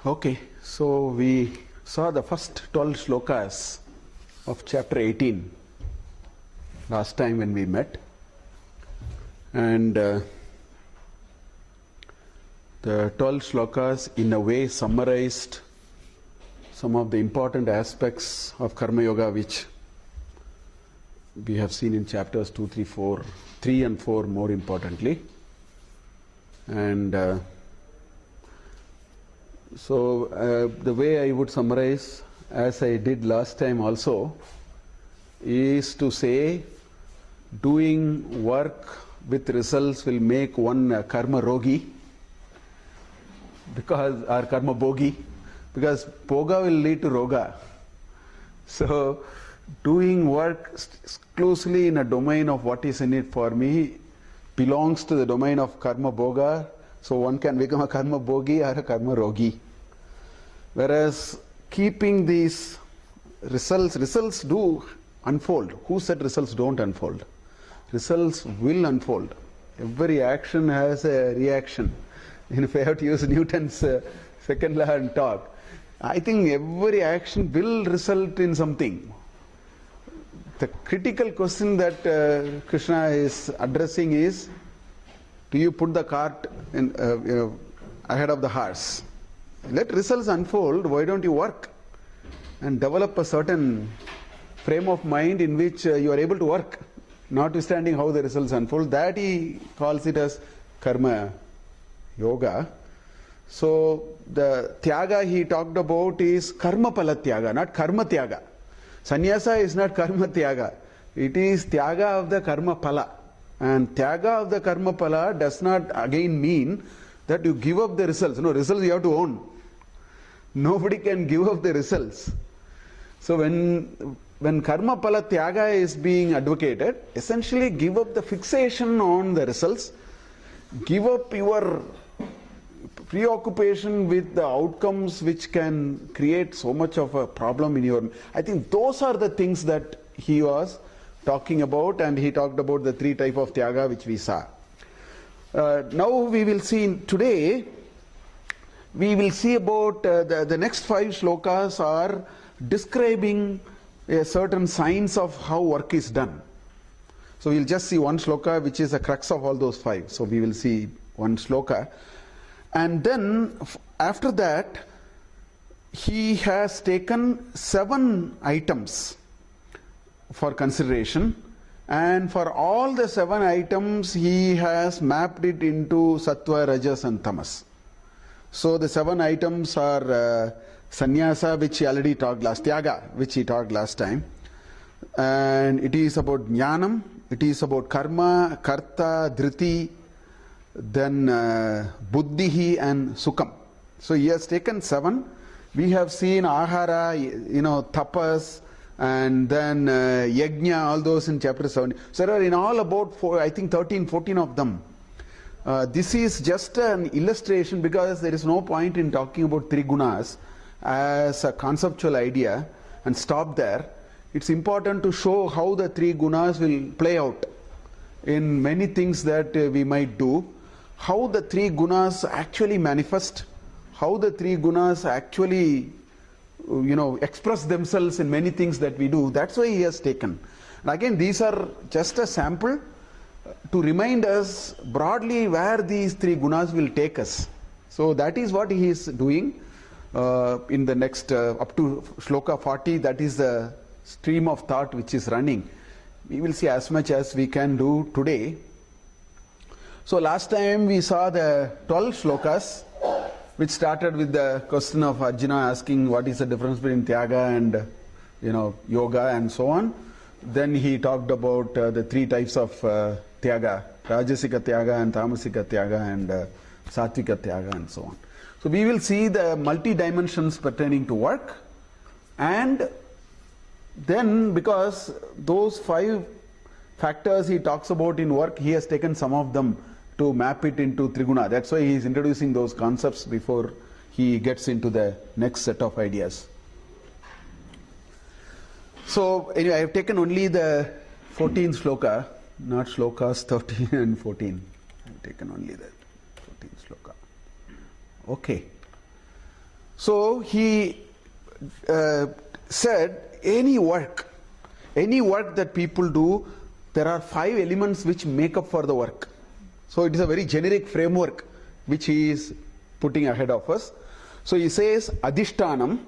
Okay, so we saw the first 12 shlokas of chapter 18 last time when we met, and the 12 shlokas in a way summarized some of the important aspects of Karma Yoga which we have seen in chapters 2, 3 and 4 more importantly. And the way I would summarize, as I did last time also, is to say doing work with results will make one karma rogi, because or karma bogi, because boga will lead to roga. So doing work exclusively in a domain of what is in it for me belongs to the domain of karma boga, so one can become a karma bogi or a karma rogi. Whereas keeping these results do unfold. Who said results don't unfold? Results will unfold. Every action has a reaction. If I have to use Newton's second law and talk, I think every action will result in something. The critical question that Krishna is addressing is, do you put the cart in, ahead of the horse? Let results unfold. Why don't you work and develop a certain frame of mind in which you are able to work, notwithstanding how the results unfold? That he calls it as karma yoga. So the tyaga he talked about is karma pala tyaga, not karma tyaga. Sannyasa is not karma tyaga. It is tyaga of the karma pala. And tyaga of the karma pala does not again mean that you give up the results. No, results you have to own. Nobody can give up the results. So when karma pala tyaga is being advocated, essentially give up the fixation on the results, give up your preoccupation with the outcomes which can create so much of a problem in your... I think those are the things that he was talking about, and he talked about the 3 types of tyaga which we saw. Now we will see today, we will see about the next 5 shlokas are describing a certain signs of how work is done. So we will just see one shloka which is the crux of all those 5. So we will see one shloka. And then after that, he has taken 7 items for consideration, and for all the 7 items he has mapped it into sattva, rajas and tamas. So the 7 items are sannyasa, which he already talked last, tyaga, which he talked last time, and it is about jnanam, it is about karma, karta, dhriti, then buddhihi and sukham. So he has taken 7. We have seen ahara, tapas, and then yajna, all those in chapter 7. So there are in all about 13, 14 of them. This is just an illustration, because there is no point in talking about 3 gunas as a conceptual idea and stop there. It's important to show how the 3 gunas will play out in many things that we might do, how the 3 gunas actually manifest, how the 3 gunas actually express themselves in many things that we do. That's why he has taken. And again, these are just a sample to remind us broadly where these 3 gunas will take us. So that is what he is doing in the next up to shloka 40. That is the stream of thought which is running. We will see as much as we can do today. So last time we saw the 12 shlokas, which started with the question of Arjuna asking what is the difference between tyaga and yoga and so on. Then he talked about the 3 types of tyaga, rajasika tyaga and tamasika tyaga and sattvika tyaga and so on. So we will see the multi-dimensions pertaining to work, and then because those 5 factors he talks about in work, he has taken some of them to map it into Triguna. That's why he is introducing those concepts before he gets into the next set of ideas. So anyway, I have taken only the 14th shloka, not shlokas 13 and 14. I have taken only the 14th shloka. Okay. So he said any work that people do, there are 5 elements which make up for the work. So it is a very generic framework which he is putting ahead of us. So he says adhishtanam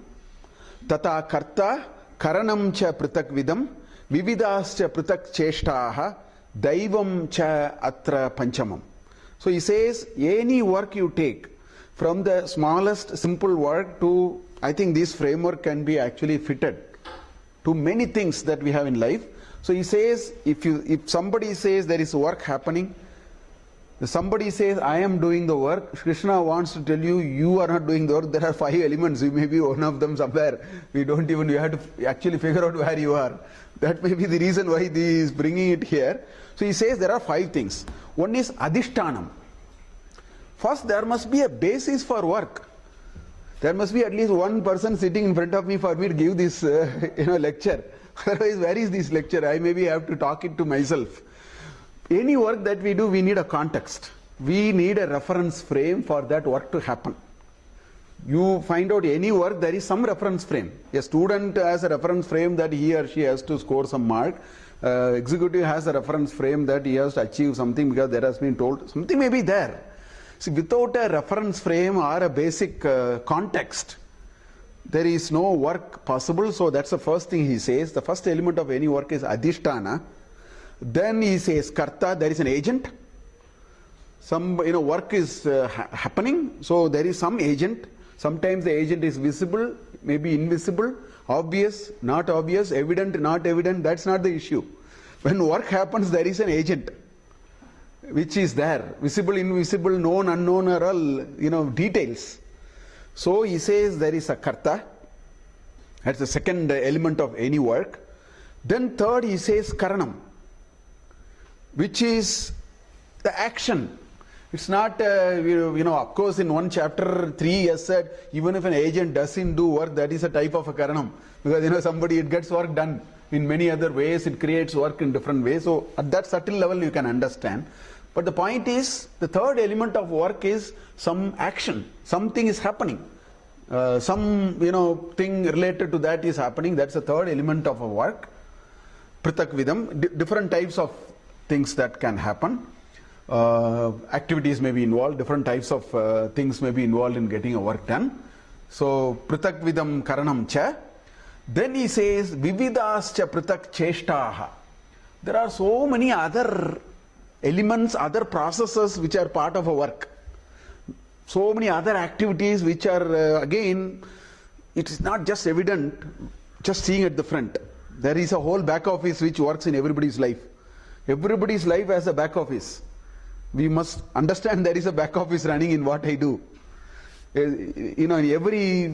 tata karta karanam cha pratak vidam vividascha pratak cheshtaha daivam cha atra panchamam. So he says any work you take, from the smallest simple work to, I think this framework can be actually fitted to many things that we have in life. So he says if somebody says there is work happening, somebody says I am doing the work, Krishna wants to tell you you are not doing the work. There are 5 elements, you may be one of them somewhere. You have to actually figure out where you are. That may be the reason why he is bringing it here. So he says there are 5 things. One is adhishtanam. First, there must be a basis for work. There must be at least one person sitting in front of me for me to give this lecture. Otherwise, where is this lecture? I maybe have to talk it to myself. Any work that we do, we need a context. We need a reference frame for that work to happen. You find out any work, there is some reference frame. A student has a reference frame that he or she has to score some mark. Executive has a reference frame that he has to achieve something because there has been told something may be there. See, without a reference frame or a basic context, there is no work possible. So that's the first thing he says. The first element of any work is adhishtana. Then he says karta, there is an agent. Some work is happening, so there is some agent. Sometimes the agent is visible, maybe invisible, obvious, not obvious, evident, not evident. That's not the issue. When work happens, there is an agent which is there. Visible, invisible, known, unknown are all details. So he says there is a karta. That's the second element of any work. Then third he says karanam, which is the action. It's not, of course in one chapter 3 he has said even if an agent doesn't do work, that is a type of a karanam. Because it gets work done in many other ways, it creates work in different ways. So at that subtle level you can understand. But the point is, the third element of work is some action. Something is happening. Some thing related to that is happening. That's the third element of a work. Pratak vidam, different types of things that can happen. Activities may be involved, different types of things may be involved in getting a work done. So pratak vidam karanam cha. Then he says vividascha pratak cheshtaha. There are so many other elements, other processes which are part of a work. So many other activities which are again, it is not just evident just seeing at the front. There is a whole back office which works in everybody's life. Everybody's life has a back office. We must understand there is a back office running in what I do. In every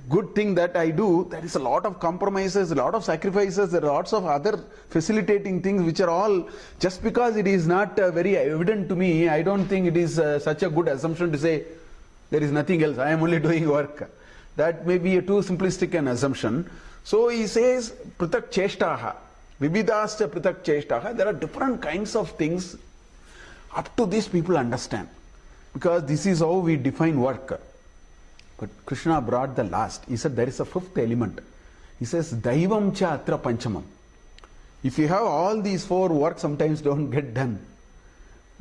good thing that I do, there is a lot of compromises, a lot of sacrifices, there are lots of other facilitating things which are all, just because it is not very evident to me, I don't think it is such a good assumption to say there is nothing else, I am only doing work. That may be a too simplistic an assumption. So he says pratak cheshtaha, vividascha pratak cheshtaha. There are different kinds of things. Up to this people understand, because this is how we define work. But Krishna brought the last. He said there is a 5th element. He says daivam cha atra panchamam. If you have all these 4 works sometimes don't get done,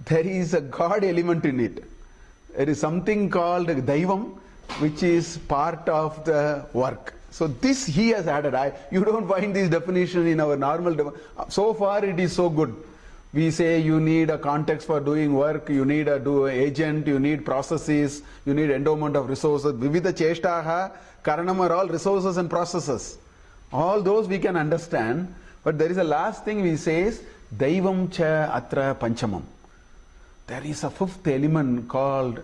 there is a God element in it. There is something called daivam which is part of the work. So this he has added. You don't find this definition in our normal. So far it is so good. We say you need a context for doing work, you need a agent, you need processes, you need endowment of resources. Vividha cheshtaha, karanam are all resources and processes. All those we can understand. But there is a last thing we say is daivam cha atra panchamam. There is a 5th element called,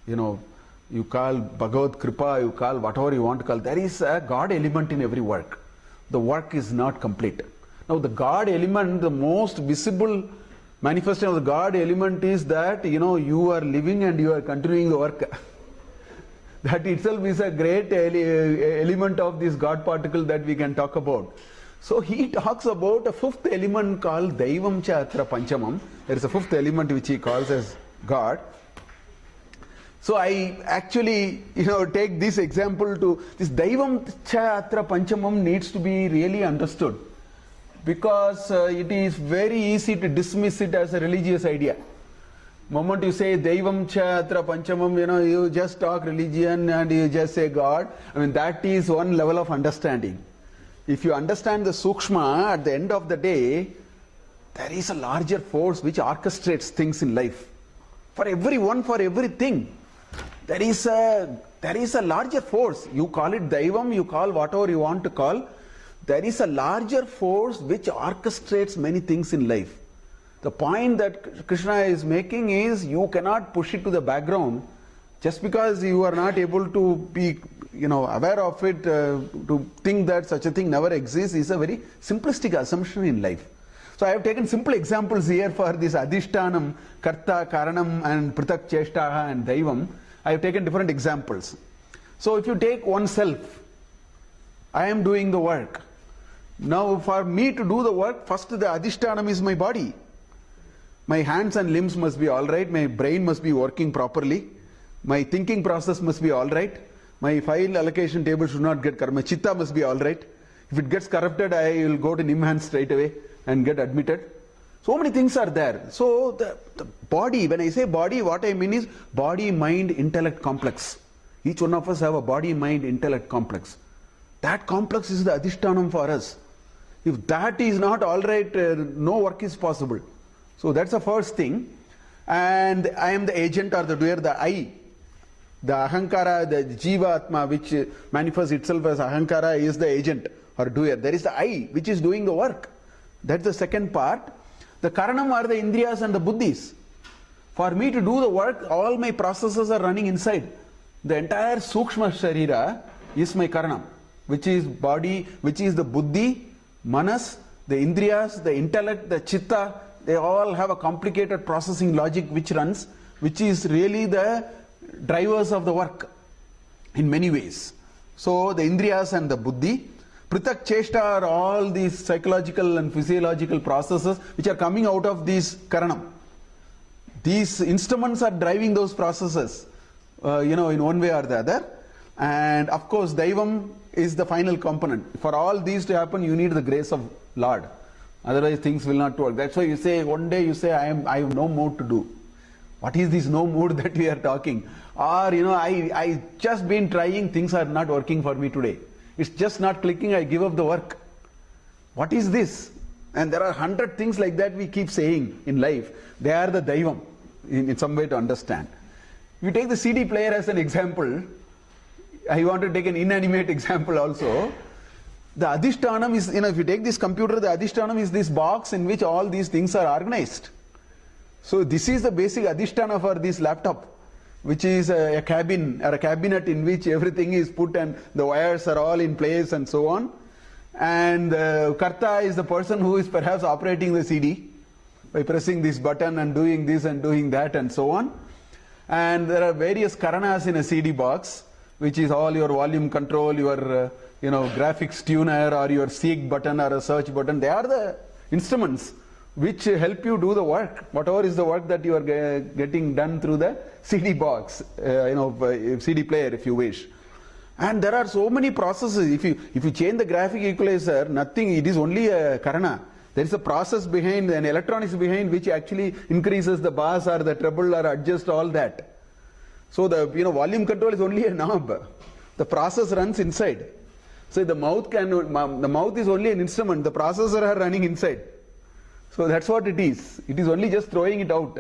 you call Bhagavad Kripa, you call whatever you want to call. There is a God element in every work. The work is not complete. Now the God element, the most visible manifestation of the God element is that, you are living and you are continuing the work. That itself is a great element of this God particle that we can talk about. So he talks about a 5th element called Daivam cha atra panchamam. There is a 5th element which he calls as God. So I actually, take this example to, this Daivam cha atra panchamam needs to be really understood, because it is very easy to dismiss it as a religious idea. Moment you say Daivam cha atra panchamam, you just talk religion and you just say God. I mean, that is one level of understanding. If you understand the Sukshma, at the end of the day, there is a larger force which orchestrates things in life. For everyone, for everything. There is a larger force. You call it Daivam, you call whatever you want to call. There is a larger force which orchestrates many things in life. The point that Krishna is making is, you cannot push it to the background just because you are not able to be aware of it. To think that such a thing never exists is a very simplistic assumption in life. So I have taken simple examples here for this Adhishtanam, Karta, Karanam and Pritak Cheshtaha and Daivam. I have taken different examples. So if you take oneself, I am doing the work. Now for me to do the work, first the Adhishtanam is my body. My hands and limbs must be alright, my brain must be working properly, my thinking process must be alright, my file allocation table should not get corrupted, my chitta must be alright. If it gets corrupted, I will go to Nimhan straight away and get admitted. So many things are there. So the body, when I say body, what I mean is body, mind, intellect complex. Each one of us have a body, mind, intellect complex. That complex is the Adhishtanam for us. If that is not alright, no work is possible. So that's the first thing. And I am the agent or the doer, the I. The Ahankara, the Jiva Atma, which manifests itself as Ahankara, is the agent or doer. There is the I, which is doing the work. That's the second part. The Karanam are the Indriyas and the Buddhis. For me to do the work, all my processes are running inside. The entire Sukshma Sharira is my Karanam, which is body, which is the Buddhi, Manas, the Indriyas, the intellect, the Chitta. They all have a complicated processing logic which runs, which is really the drivers of the work in many ways. So the Indriyas and the Buddhi. Pritak Cheshta are all these psychological and physiological processes which are coming out of these Karanam. These instruments are driving those processes, in one way or the other. And of course, Daivam is the final component. For all these to happen, you need the grace of Lord. Otherwise, things will not work. That's why you say, one day you say, I have no more to do. What is this no mood that we are talking? Or, I just been trying, things are not working for me today. It's just not clicking, I give up the work. What is this? And there are 100 things like that we keep saying in life. They are the Daivam, in some way to understand. If you take the CD player as an example, I want to take an inanimate example also. The Adhishtanam is, if you take this computer, the Adhishtanam is this box in which all these things are organized. So this is the basic Adhishtana for this laptop, which is a cabin or a cabinet in which everything is put and the wires are all in place and so on. And Karta is the person who is perhaps operating the CD by pressing this button and doing this and doing that and so on. And there are various Karanas in a CD box, which is all your volume control, your graphics tuner or your seek button or a search button. They are the instruments which help you do the work, whatever is the work that you are getting done through the CD box, CD player if you wish. And there are so many processes. If you change the graphic equalizer, nothing, it is only a Karana. There is a process behind, an electronics behind which actually increases the bass or the treble or adjust all that. So the volume control is only a knob. The process runs inside. So the mouth is only an instrument. The processor are running inside. So that's what it is. It is only just throwing it out.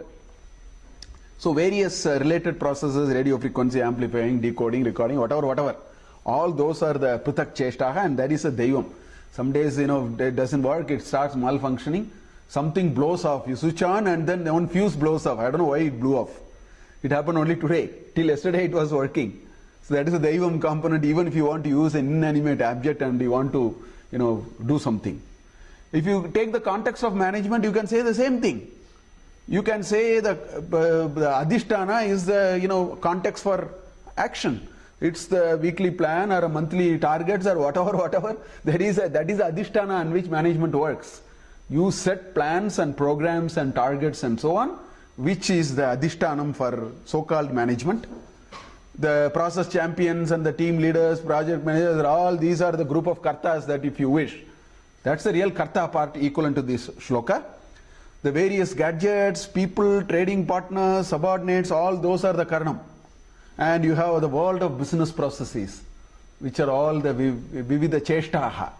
So various related processes, radio frequency amplifying, decoding, recording, whatever. All those are the Pritak Cheshtaha, and that is a Daivam. Some days, it doesn't work, it starts malfunctioning. Something blows off. You switch on and then one fuse blows off. I don't know why it blew off. It happened only today. Till yesterday it was working. So that is a Daivam component, even if you want to use an inanimate object and you want to, do something. If you take the context of management, you can say the same thing. You can say the Adhishtana is the context for action. It's the weekly plan or a monthly targets or whatever. That is the Adhishtana on which management works. You set plans and programs and targets and so on, which is the Adhishtanam for so-called management. The process champions and the team leaders, project managers, all these are the group of kartas that if you wish. That's the real karta part equivalent to this shloka. The various gadgets, people, trading partners, subordinates, all those are the karanam. And you have the world of business processes, which are all the vividha cheshtaha.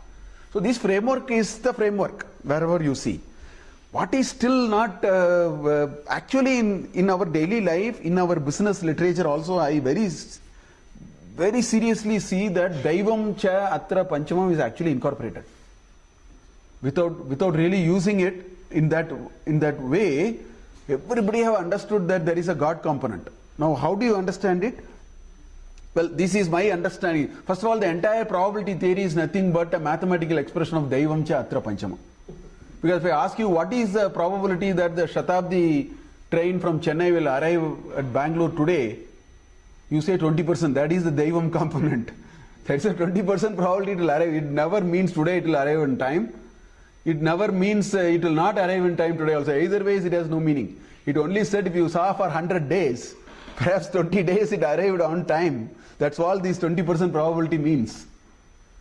So this framework is the framework, wherever you see. What is still not, actually in our daily life, in our business literature also, I very seriously see that Daivam cha atra panchamam is actually incorporated. Without really using it in that way, everybody have understood that there is a God component. Now, how do you understand it? Well, this is my understanding. First of all, the entire probability theory is nothing but a mathematical expression of Daivam cha atra panchamam. Because if I ask you what is the probability that the Shatabdi train from Chennai will arrive at Bangalore today, you say 20%. That is the Daivam component. That's a 20% probability it will arrive. It never means today it will arrive in time. It never means it will not arrive in time today also. Either ways it has no meaning. It only said if you saw for 100 days, perhaps 20 days it arrived on time. That's all this 20% probability means.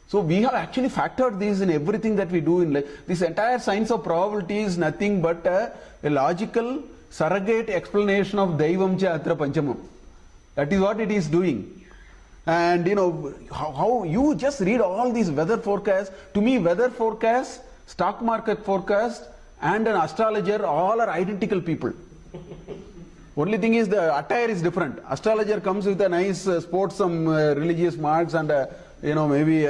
So we have actually factored these in everything that we do in life. This entire science of probability is nothing but a logical surrogate explanation of Daivam cha atra panchamam. That is what it is doing. And you know, how you just read all these weather forecasts. To me, weather forecasts, stock market forecast, and an astrologer all are identical people. Only thing is the attire is different. Astrologer comes with a nice sports, some religious marks and maybe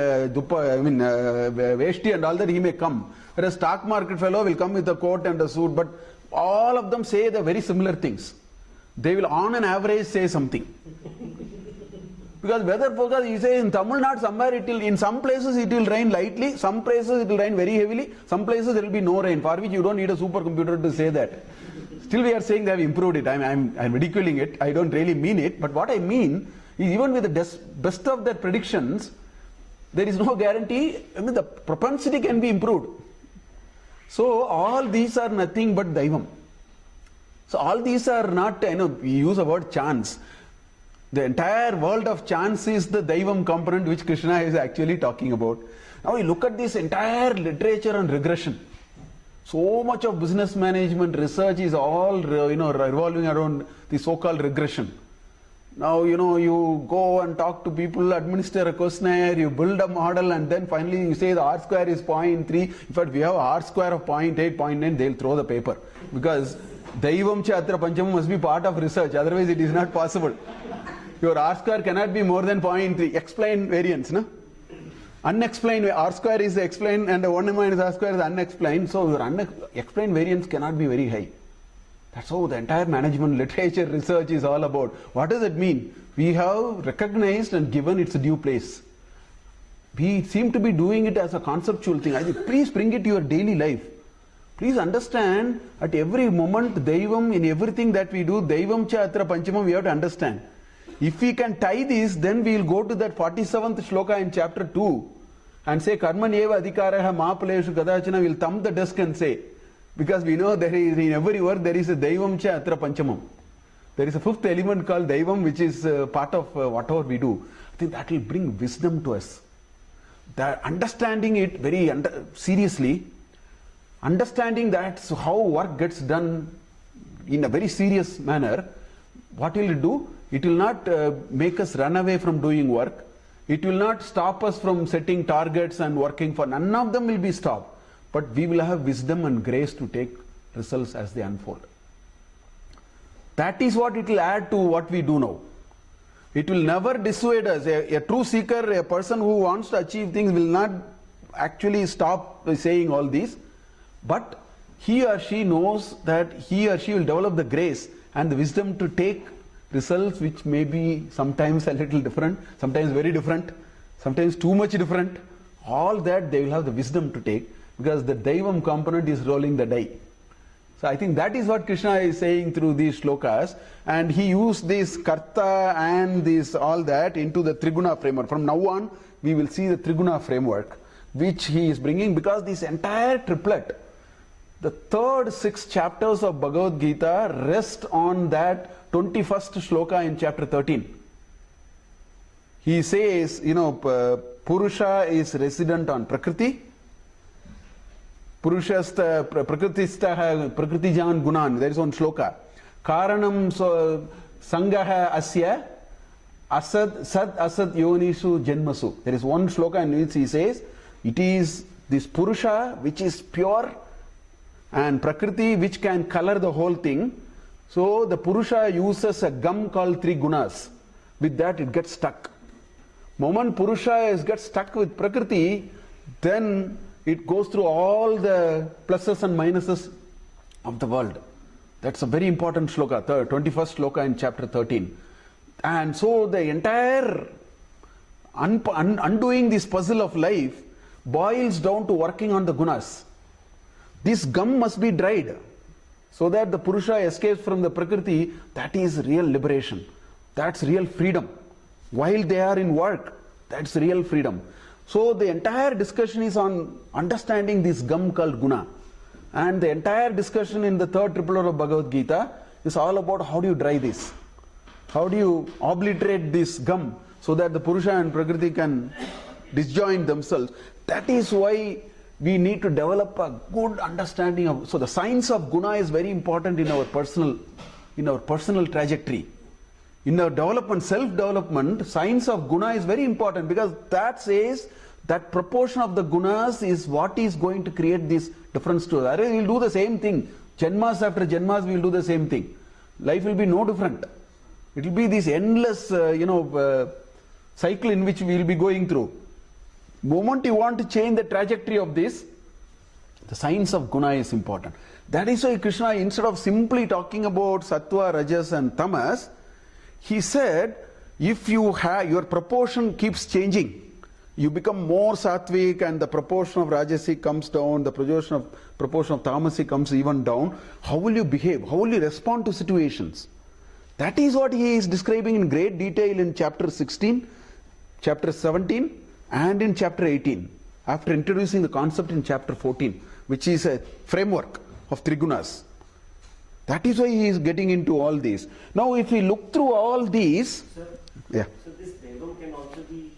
veshti and all that he may come. Whereas stock market fellow will come with a coat and a suit, but all of them say the very similar things. They will on an average say something. Because weather forecast, you say in Tamil Nadu somewhere in some places it will rain lightly, some places it will rain very heavily, some places there will be no rain, for which you don't need a supercomputer to say that. Still we are saying they have improved it. I'm ridiculing it. I don't really mean it. But what I mean is even with the best of their predictions, there is no guarantee. I mean the propensity can be improved. So all these are nothing but Daivam. So all these are not, we use the word chance. The entire world of chance is the Daivam component which Krishna is actually talking about. Now we look at this entire literature on regression. So much of business management research is all revolving around the so-called regression. Now you go and talk to people, administer a questionnaire, you build a model, and then finally you say the R square is 0.3. In fact, we have R square of 0.8, 0.9, they'll throw the paper. Because Daivam cha atra panchamam must be part of research, otherwise it is not possible. Your R square cannot be more than 0.3. Explain variance, no? Unexplained, R square is explained and 1 minus R square is unexplained. So your unexplained variance cannot be very high. That's how the entire management literature research is all about. What does it mean? We have recognized and given its due place. We seem to be doing it as a conceptual thing. I think, please bring it to your daily life. Please understand at every moment Daivam, in everything that we do, Daivam cha atra panchamam, we have to understand. If we can tie this, then we will go to that 47th shloka in chapter 2 and say Karman eva adhikaraha ma paleshu kadachana, will thumb the desk and say, because we know that in every work there is a Daivam cha atra panchamam. There is a fifth element called Daivam which is part of whatever we do. I think that will bring wisdom to us. That understanding it very seriously, understanding that how work gets done in a very serious manner, what will it do? It will not make us run away from doing work. It will not stop us from setting targets and working for. None of them will be stopped. But we will have wisdom and grace to take results as they unfold. That is what it will add to what we do now. It will never dissuade us. A true seeker, a person who wants to achieve things will not actually stop saying all these. But he or she knows that he or she will develop the grace and the wisdom to take results which may be sometimes a little different, sometimes very different, sometimes too much different. All that they will have the wisdom to take because the Daivam component is rolling the die. So I think that is what Krishna is saying through these shlokas, and he used this karta and this all that into the Triguna framework. From now on, we will see the Triguna framework which he is bringing, because this entire triplet, the third 6 chapters of Bhagavad Gita rest on that 21st shloka in chapter 13. he says, Purusha is resident on Prakriti. Purushasta Prakritistaha Prakritijan Gunan. There is one shloka. Karanam Sangaha Asya Asad Sad Asad Yonisu Janmasu. There is one shloka in which he says, it is this Purusha which is pure and Prakriti which can color the whole thing. So the Purusha uses a gum called three gunas. With that it gets stuck. Moment Purusha gets stuck with Prakriti, then it goes through all the pluses and minuses of the world. That's a very important shloka, 21st shloka in chapter 13. And so the entire undoing this puzzle of life boils down to working on the gunas. This gum must be dried so that the Purusha escapes from the Prakriti. That is real liberation. That's real freedom. While they are in work, that's real freedom. So the entire discussion is on understanding this gum called guna. And the entire discussion in the third triple of Bhagavad Gita is all about how do you dry this? How do you obliterate this gum so that the Purusha and Prakriti can disjoin themselves? That is why we need to develop a good understanding of. So the science of guna is very important in our personal trajectory. In our development, self-development, science of guna is very important because that says that proportion of the gunas is what is going to create this difference to us. We will do the same thing. Janmas after janmas we will do the same thing. Life will be no different. It will be this endless, cycle in which we will be going through. Moment you want to change the trajectory of this, the science of guna is important. That is why Krishna, instead of simply talking about sattva, rajas and tamas, he said, if you have your proportion keeps changing, you become more sattvic and the proportion of rajasic comes down, the proportion of tamasic comes even down, how will you behave? How will you respond to situations? That is what he is describing in great detail in chapter 16, chapter 17 and in chapter 18, after introducing the concept in chapter 14, which is a framework of trigunas. That is why he is getting into all these. Now if we look through all these, Sir, yeah. So this Devam can also be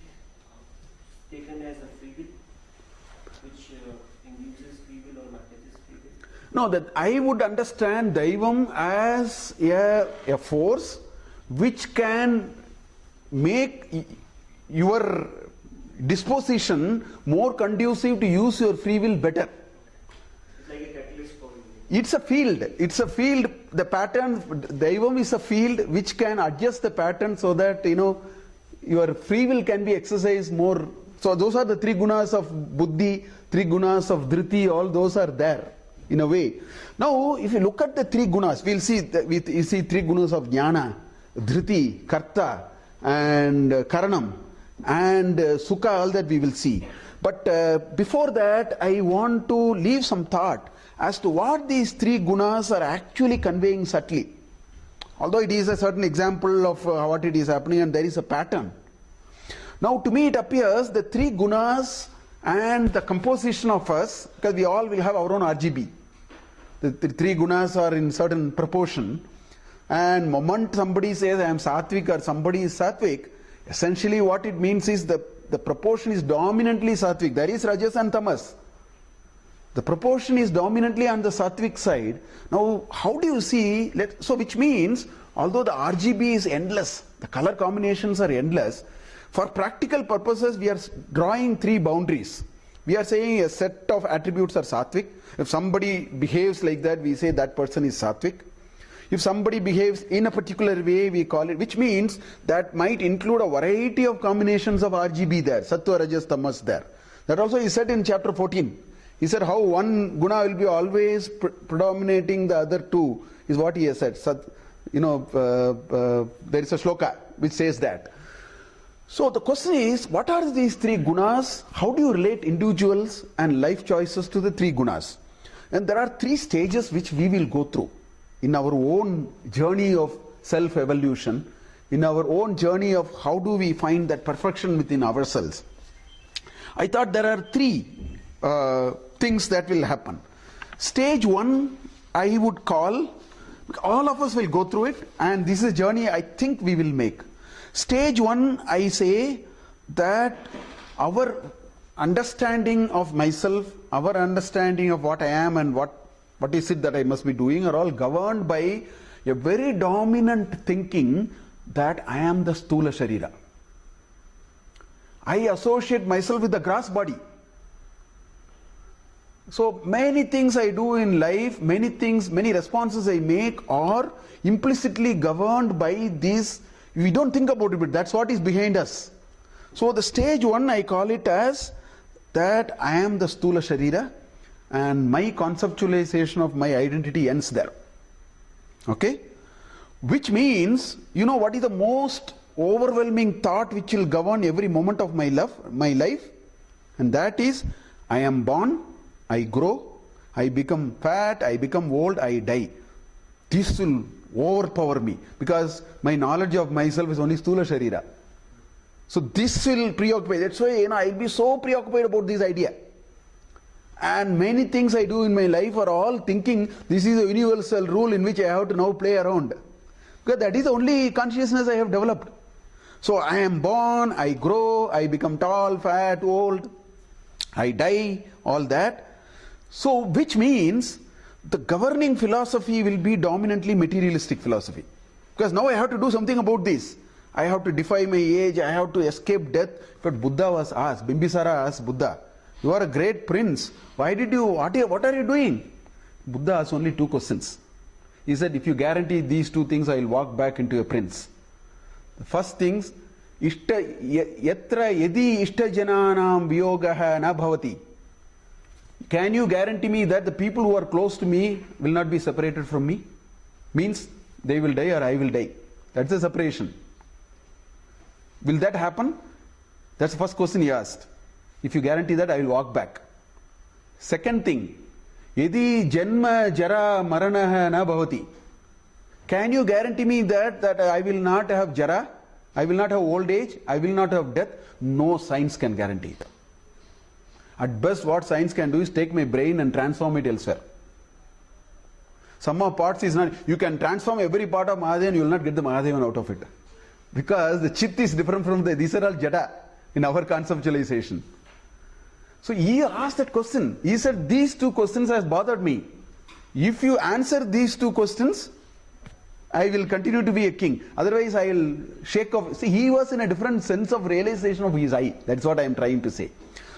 taken as a free will, which induces free will or manages free will? No, that I would understand Daivam as a force which can make your disposition more conducive to use your free will better. It's like a catalyst for you. It's a field. It's a field. The pattern, Daivam is a field which can adjust the pattern so that, your free will can be exercised more. So those are the three gunas of buddhi, three gunas of dhriti, all those are there in a way. Now, if you look at the three gunas, we'll see you see three gunas of jnana, dhriti, karta, and karanam, and sukha, all that we will see. But before that, I want to leave some thought as to what these three gunas are actually conveying subtly. Although it is a certain example of what it is happening and there is a pattern. Now to me it appears the three gunas and the composition of us, because we all will have our own RGB. The three gunas are in certain proportion, and moment somebody says I am sattvic or somebody is sattvic, essentially what it means is the proportion is dominantly sattvic. There is rajas and tamas. The proportion is dominantly on the sattvic side. Now, how do you see, so which means, although the RGB is endless, the color combinations are endless, for practical purposes, we are drawing three boundaries. We are saying a set of attributes are sattvic. If somebody behaves like that, we say that person is sattvic. If somebody behaves in a particular way, we call it, which means that might include a variety of combinations of RGB there, sattva, rajas, tamas there. That also is said in chapter 14. He said how one guna will be always predominating the other two is what he has said. There is a shloka which says that. So the question is, what are these three gunas? How do you relate individuals and life choices to the three gunas? And there are three stages which we will go through in our own journey of self-evolution, in our own journey of how do we find that perfection within ourselves. I thought there are three things that will happen. Stage one, I would call, all of us will go through it, and this is a journey I think we will make. Stage 1, I say that our understanding of myself, our understanding of what I am and what is it that I must be doing are all governed by a very dominant thinking that I am the Stula Sharira. I associate myself with the grass body. So many things I do in life, many responses I make are implicitly governed by this. We don't think about it, but that's what is behind us. So the stage 1, I call it as that I am the Stula Sharira, and my conceptualization of my identity ends there. Okay? Which means, you know what is the most overwhelming thought which will govern every moment of my life? And that is, I am born, I grow, I become fat, I become old, I die. This will overpower me because my knowledge of myself is only Stula Sharira. So this will preoccupy. That's why I'll be so preoccupied about this idea. And many things I do in my life are all thinking this is a universal rule in which I have to now play around. Because that is the only consciousness I have developed. So I am born, I grow, I become tall, fat, old, I die, all that. So which means the governing philosophy will be dominantly materialistic philosophy. Because now I have to do something about this. I have to defy my age, I have to escape death. But Buddha was asked, Bimbisara asked Buddha, you are a great prince, what are you doing? Buddha asked only 2 questions. He said, if you guarantee these 2 things, I will walk back into a prince. The first things, yatra yedi ishta jananam viyogaha na bhavati. Can you guarantee me that the people who are close to me will not be separated from me? Means they will die or I will die. That's the separation. Will that happen? That's the first question he asked. If you guarantee that, I will walk back. Second thing, yedi janma jara maranaha na bhavati. Can you guarantee me that I will not have jara, I will not have old age, I will not have death? No science can guarantee it. At best, what science can do is take my brain and transform it elsewhere. Some of parts is not, you can transform every part of Mahadevan and you will not get the Mahadevan out of it. Because the chit is different from these are all jada in our conceptualization. So he asked that question. He said, these 2 questions has bothered me. If you answer these 2 questions, I will continue to be a king. Otherwise, I will shake off. See, he was in a different sense of realization of his I. That's what I am trying to say.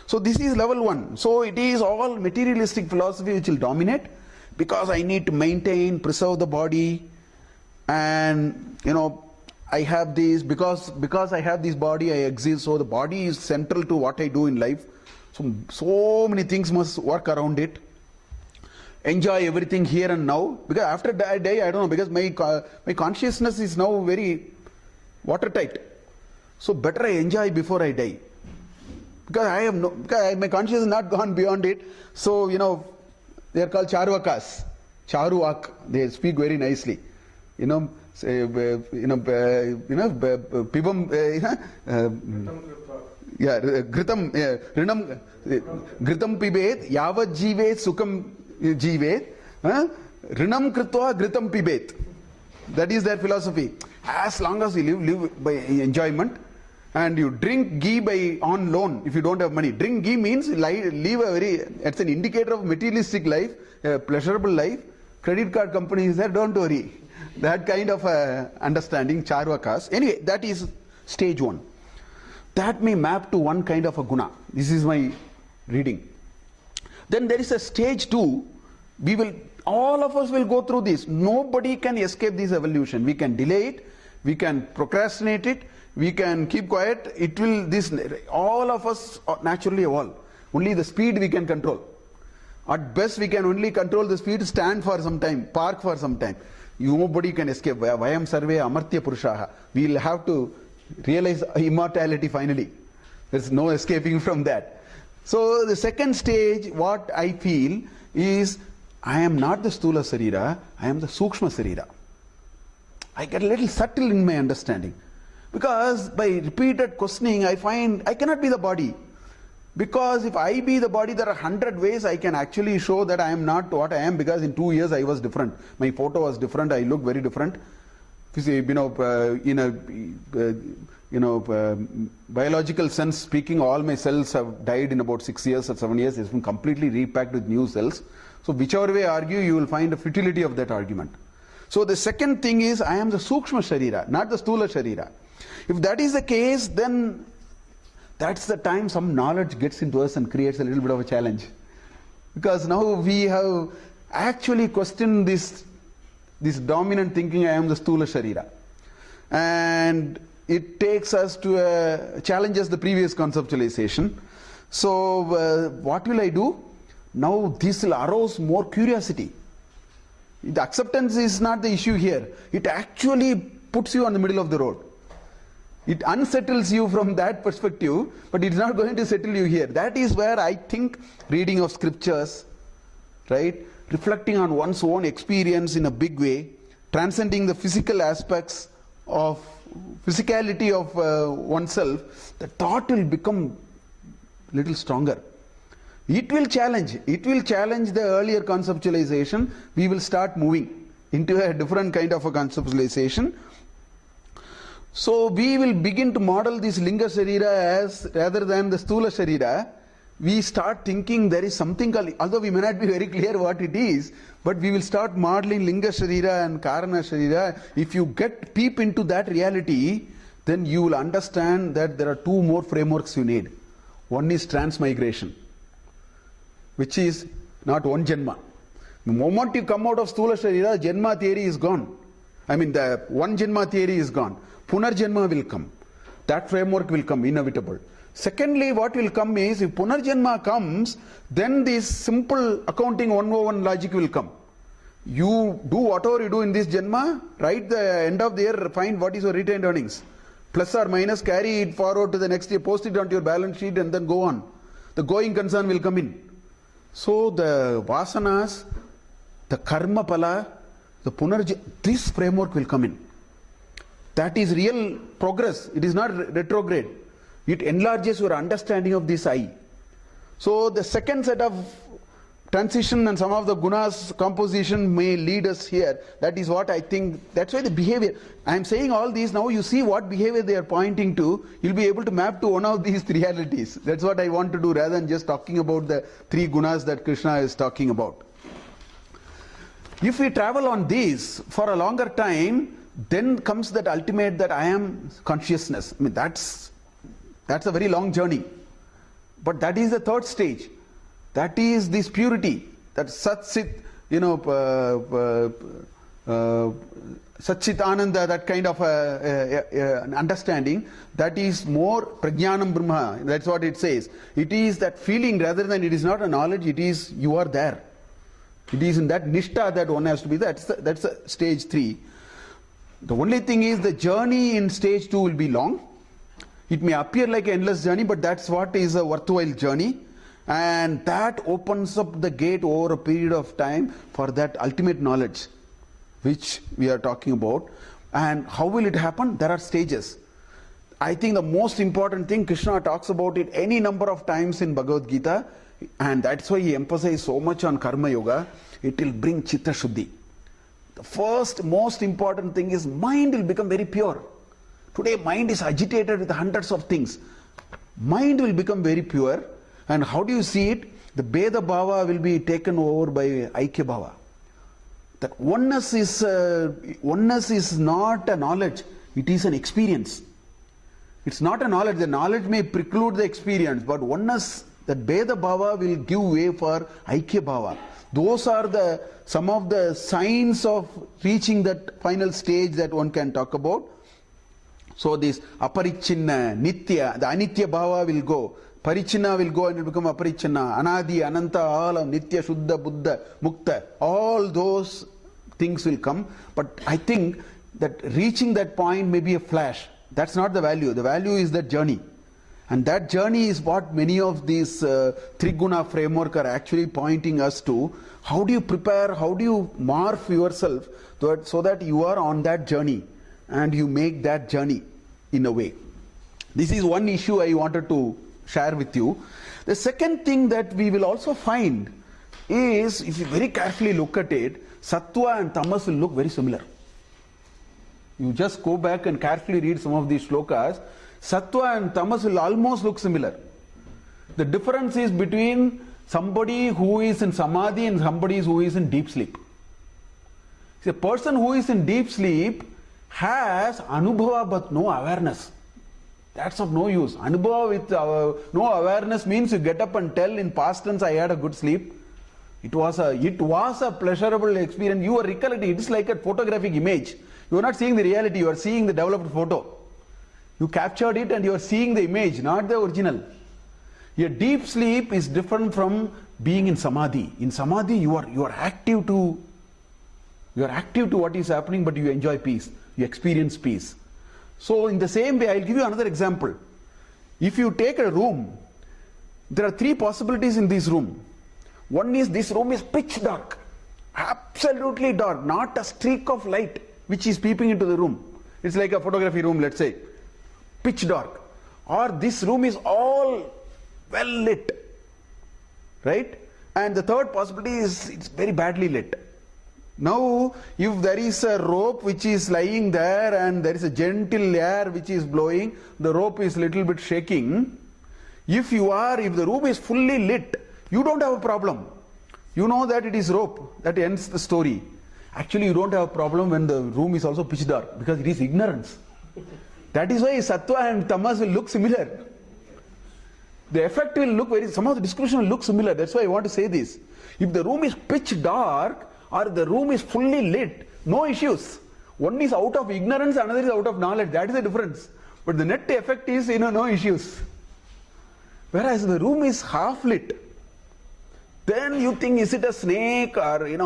So this is level 1. So it is all materialistic philosophy which will dominate because I need to maintain, preserve the body, and I have this, because I have this body, I exist. So the body is central to what I do in life. So many things must work around it. Enjoy everything here and now. Because after I die, I don't know, because my consciousness is now very watertight. So better I enjoy before I die. Because my consciousness has not gone beyond it. So, they are called Charvakas. Charuak, they speak very nicely. Pibam, Gritam, Gritam Pibet, Yavat Jivet, Sukham Jivet, Rinam Kritva, Gritam Pibet. That is their philosophy. As long as you live by enjoyment, and you drink ghee on loan if you don't have money. Drink ghee means it's an indicator of materialistic life, a pleasurable life. Credit card company is there, don't worry. That kind of understanding, Charvakas. Anyway, that is stage 1. That may map to one kind of a guna. This is my reading. Then there is a stage 2. All of us will go through this. Nobody can escape this evolution. We can delay it, we can procrastinate it, we can keep quiet. All of us naturally evolve. Only the speed we can control. At best, we can only control the speed, stand for some time, park for some time. Nobody can escape. Vayam sarve amartya purushaha. We will have to realize immortality finally. There's no escaping from that. So the second stage, what I feel is, I am not the Stula Sarira, I am the Sukshma Sarira. I get a little subtle in my understanding. Because by repeated questioning, I find I cannot be the body. Because if I be the body, there are 100 ways I can actually show that I am not what I am, because in 2 years I was different. My photo was different, I look very different. In a biological sense speaking, all my cells have died in about 6 years or 7 years. It's been completely repacked with new cells. So whichever way argue, you will find the futility of that argument. So the second thing is, I am the Sukshma Sharira, not the Stula Sharira. If that is the case, then that's the time some knowledge gets into us and creates a little bit of a challenge. Because now we have actually questioned this dominant thinking, I am the Stula Sharira. And it takes us to challenges the previous conceptualization. So what will I do? Now this will arouse more curiosity. The acceptance is not the issue here. It actually puts you on the middle of the road. It unsettles you from that perspective, but it's not going to settle you here. That is where I think reading of scriptures, right, reflecting on one's own experience in a big way, transcending the physical aspects of physicality of oneself, the thought will become a little stronger. It will challenge the earlier conceptualization. We will start moving into a different kind of a conceptualization. So we will begin to model this Linga Sharira as, rather than the Stula Sharira, we start thinking there is something called, although we may not be very clear what it is, but we will start modeling Linga Sharira and Karana Sharira. If you peep into that reality, then you will understand that there are two more frameworks you need. One is transmigration, which is not one Janma. The moment you come out of Stula Sharira, Janma theory is gone. I mean, the one Janma theory is gone. Punarjanma will come. That framework will come, inevitable. Secondly, what will come is, if Punarjanma comes, then this simple accounting 101 logic will come. You do whatever you do in this Janma, right, the end of the year, find what is your retained earnings. Plus or minus, carry it forward to the next year, post it onto your balance sheet and then go on. The going concern will come in. So the Vasanas, the Karma Pala, the Punarjanma, this framework will come in. That is real progress. It is not retrograde. It enlarges your understanding of this I. So the second set of transition and some of the gunas composition may lead us here. That is what I think. That's why the behavior. I am saying all these now. You see what behavior they are pointing to. You'll be able to map to one of these three realities. That's what I want to do, rather than just talking about the three gunas that Krishna is talking about. If we travel on these for a longer time, then comes that ultimate, that I am consciousness. I mean, that's a very long journey. But that is the third stage. That is this purity, that Sat Sit, Satchit Ananda, that kind of an understanding, that is more Prajnanam Brahma. That's what it says. It is that feeling, rather than, it is not a knowledge, it is you are there. It is in that Nishtha that one has to be. That's the stage 3. The only thing is, the journey in stage 2 will be long. It may appear like an endless journey, but that's what is a worthwhile journey. And that opens up the gate over a period of time for that ultimate knowledge, which we are talking about. And how will it happen? There are stages. I think the most important thing, Krishna talks about it any number of times in Bhagavad Gita, and that's why he emphasizes so much on Karma Yoga. It will bring Chitta Shuddhi. The first most important thing is mind will become very pure. Today mind is agitated with hundreds of things. Mind will become very pure. And how do you see it? The Bheda Bhava will be taken over by Aikya Bhava. That oneness is not a knowledge, it is an experience. It's not a knowledge. The knowledge may preclude the experience, but oneness, that Bheda Bhava will give way for Aikya Bhava. Those are some of the signs of reaching that final stage that one can talk about. So this Aparichinna, Nitya, the Anitya Bhava will go. Parichinna will go and it will become Aparichinna. Anadi, Ananta, all of Nitya, Shuddha, Buddha, Mukta, all those things will come. But I think that reaching that point may be a flash. That's not the value. The value is that journey. And that journey is what many of these Triguna framework are actually pointing us to. How do you prepare, how do you morph yourself so that you are on that journey and you make that journey in a way. This is one issue I wanted to share with you. The second thing that we will also find is, if you very carefully look at it, Sattva and Tamas will look very similar. You just go back and carefully read some of these shlokas. Sattva and tamas will almost look similar. The difference is between somebody who is in samadhi and somebody who is in deep sleep. See, a person who is in deep sleep has anubhava but no awareness. That's of no use. Anubhava with no awareness means you get up and tell in past tense, I had a good sleep. It was a pleasurable experience. You are recollecting. It is like a photographic image. You are not seeing the reality. You are seeing the developed photo. You captured it and you are seeing the image, not the original. Your deep sleep is different from being in samadhi. In samadhi, you are active to what is happening, but you enjoy peace. You experience peace. So in the same way, I'll give you another example. If you take a room, there are three possibilities in this room. One is this room is pitch dark, absolutely dark, not a streak of light which is peeping into the room. It's like a photography room, let's say, pitch dark. Or this room is all well lit, right? And the third possibility is it's very badly lit. Now, if there is a rope which is lying there and there is a gentle air which is blowing, the rope is little bit shaking. If the room is fully lit, you don't have a problem. You know that it is rope. That ends the story. Actually, you don't have a problem when the room is also pitch dark because it is ignorance. That is why sattva and tamas will look similar. The effect will look some of the description will look similar. That's why I want to say this. If the room is pitch dark, or the room is fully lit, no issues. One is out of ignorance, another is out of knowledge. That is the difference. But the net effect is, no issues. Whereas the room is half lit, then you think, is it a snake or, you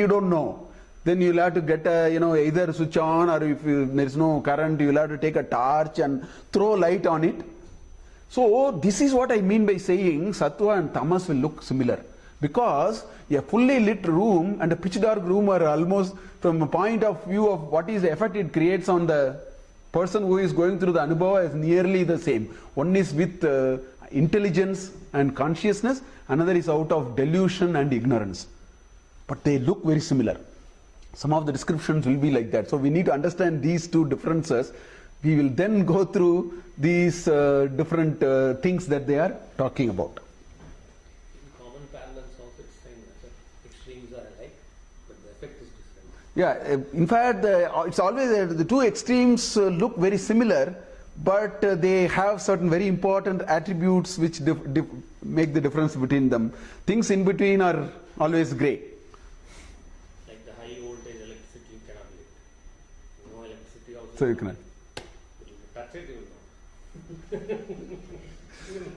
don't know. Then you'll have to get either switch on, or if there is no current, you'll have to take a torch and throw light on it. So this is what I mean by saying sattva and tamas will look similar. Because a fully lit room and a pitch dark room are almost, from a point of view of what is the effect it creates on the person who is going through the anubhava, is nearly the same. One is with intelligence and consciousness, another is out of delusion and ignorance. But they look very similar. Some of the descriptions will be like that. So we need to understand these two differences. We will then go through these different things that they are talking about. Yeah, in fact, it's always the two extremes look very similar, but they have certain very important attributes which make the difference between them. Things in between are always grey. Like the high voltage electricity you cannot live. No electricity also. So you cannot. If you touch it, you will know.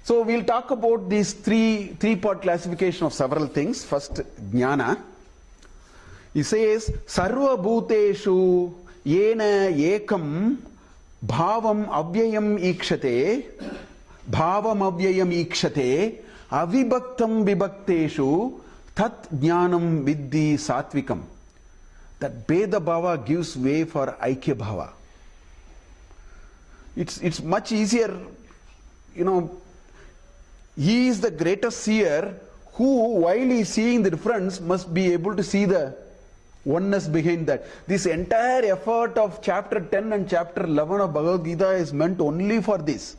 So we'll talk about these three-part classification of several things. First, jnana. He says, Sarva bhuteshu yena ekam bhavam avyayam ikshate, avibhaktam vibhakteshu tat jnanam viddhi satvikam. That Bheda Bhava gives way for Aikya Bhava. It's much easier, he is the greatest seer who, while he is seeing the difference, must be able to see the oneness behind that. This entire effort of chapter 10 and chapter 11 of Bhagavad Gita is meant only for this.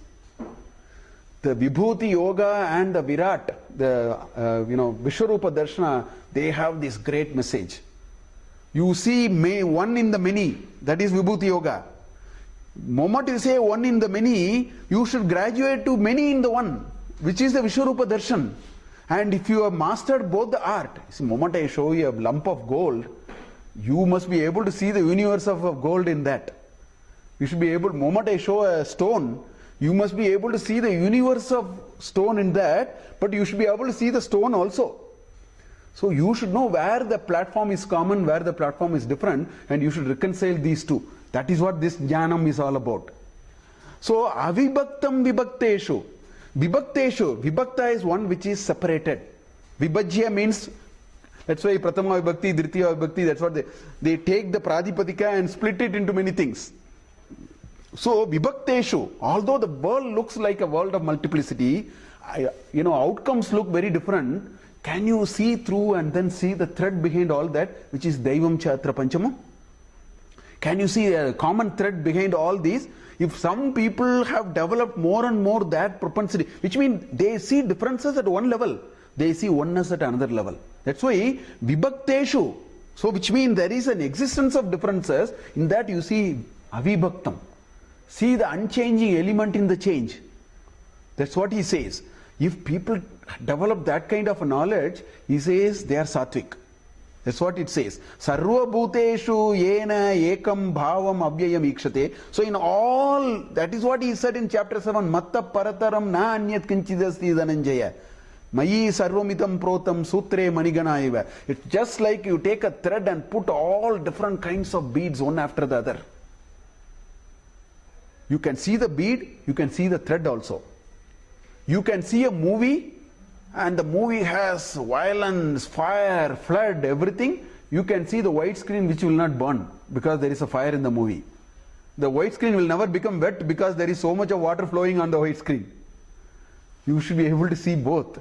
The Vibhuti Yoga and the Virat, the Vishwarupa Darshana, they have this great message. You see one in the many, that is Vibhuti Yoga. Moment you say one in the many, you should graduate to many in the one, which is the Vishwarupa Darshan. And if you have mastered both the art, see, moment I show you a lump of gold, you must be able to see the universe of gold in that. You should be able, moment I show a stone, you must be able to see the universe of stone in that, but you should be able to see the stone also. So you should know where the platform is common, where the platform is different, and you should reconcile these two. That is what this jnanam is all about. So avibhaktam vibhakteshu. Vibhakta is one which is separated. Vibhajya means, that's why Prathama Vibhakti, Dvitiya Vibhakti, that's what they take the Pradipadika and split it into many things. So Vibhakteshu, although the world looks like a world of multiplicity, outcomes look very different. Can you see through and then see the thread behind all that, which is Daivam Chatra Panchamam? Can you see a common thread behind all these? If some people have developed more and more that propensity, which means they see differences at one level, they see oneness at another level. That's why vibhakteshu. So which means there is an existence of differences, in that you see avibhaktam. See the unchanging element in the change. That's what he says. If people develop that kind of knowledge, he says they are sattvic. That's what it says. Sarva bhuteshu yena ekam bhavam avyayam ikshate. So in all, that is what he said in chapter 7. Matta parataram na anyat kinchidasti dhananjaya. Mayi sarvamitam protam sutre maniganaiva. It's just like you take a thread and put all different kinds of beads one after the other. You can see the bead, you can see the thread also. You can see a movie, and the movie has violence, fire, flood, everything. You can see the white screen which will not burn because there is a fire in the movie. The white screen will never become wet because there is so much of water flowing on the white screen. You should be able to see both.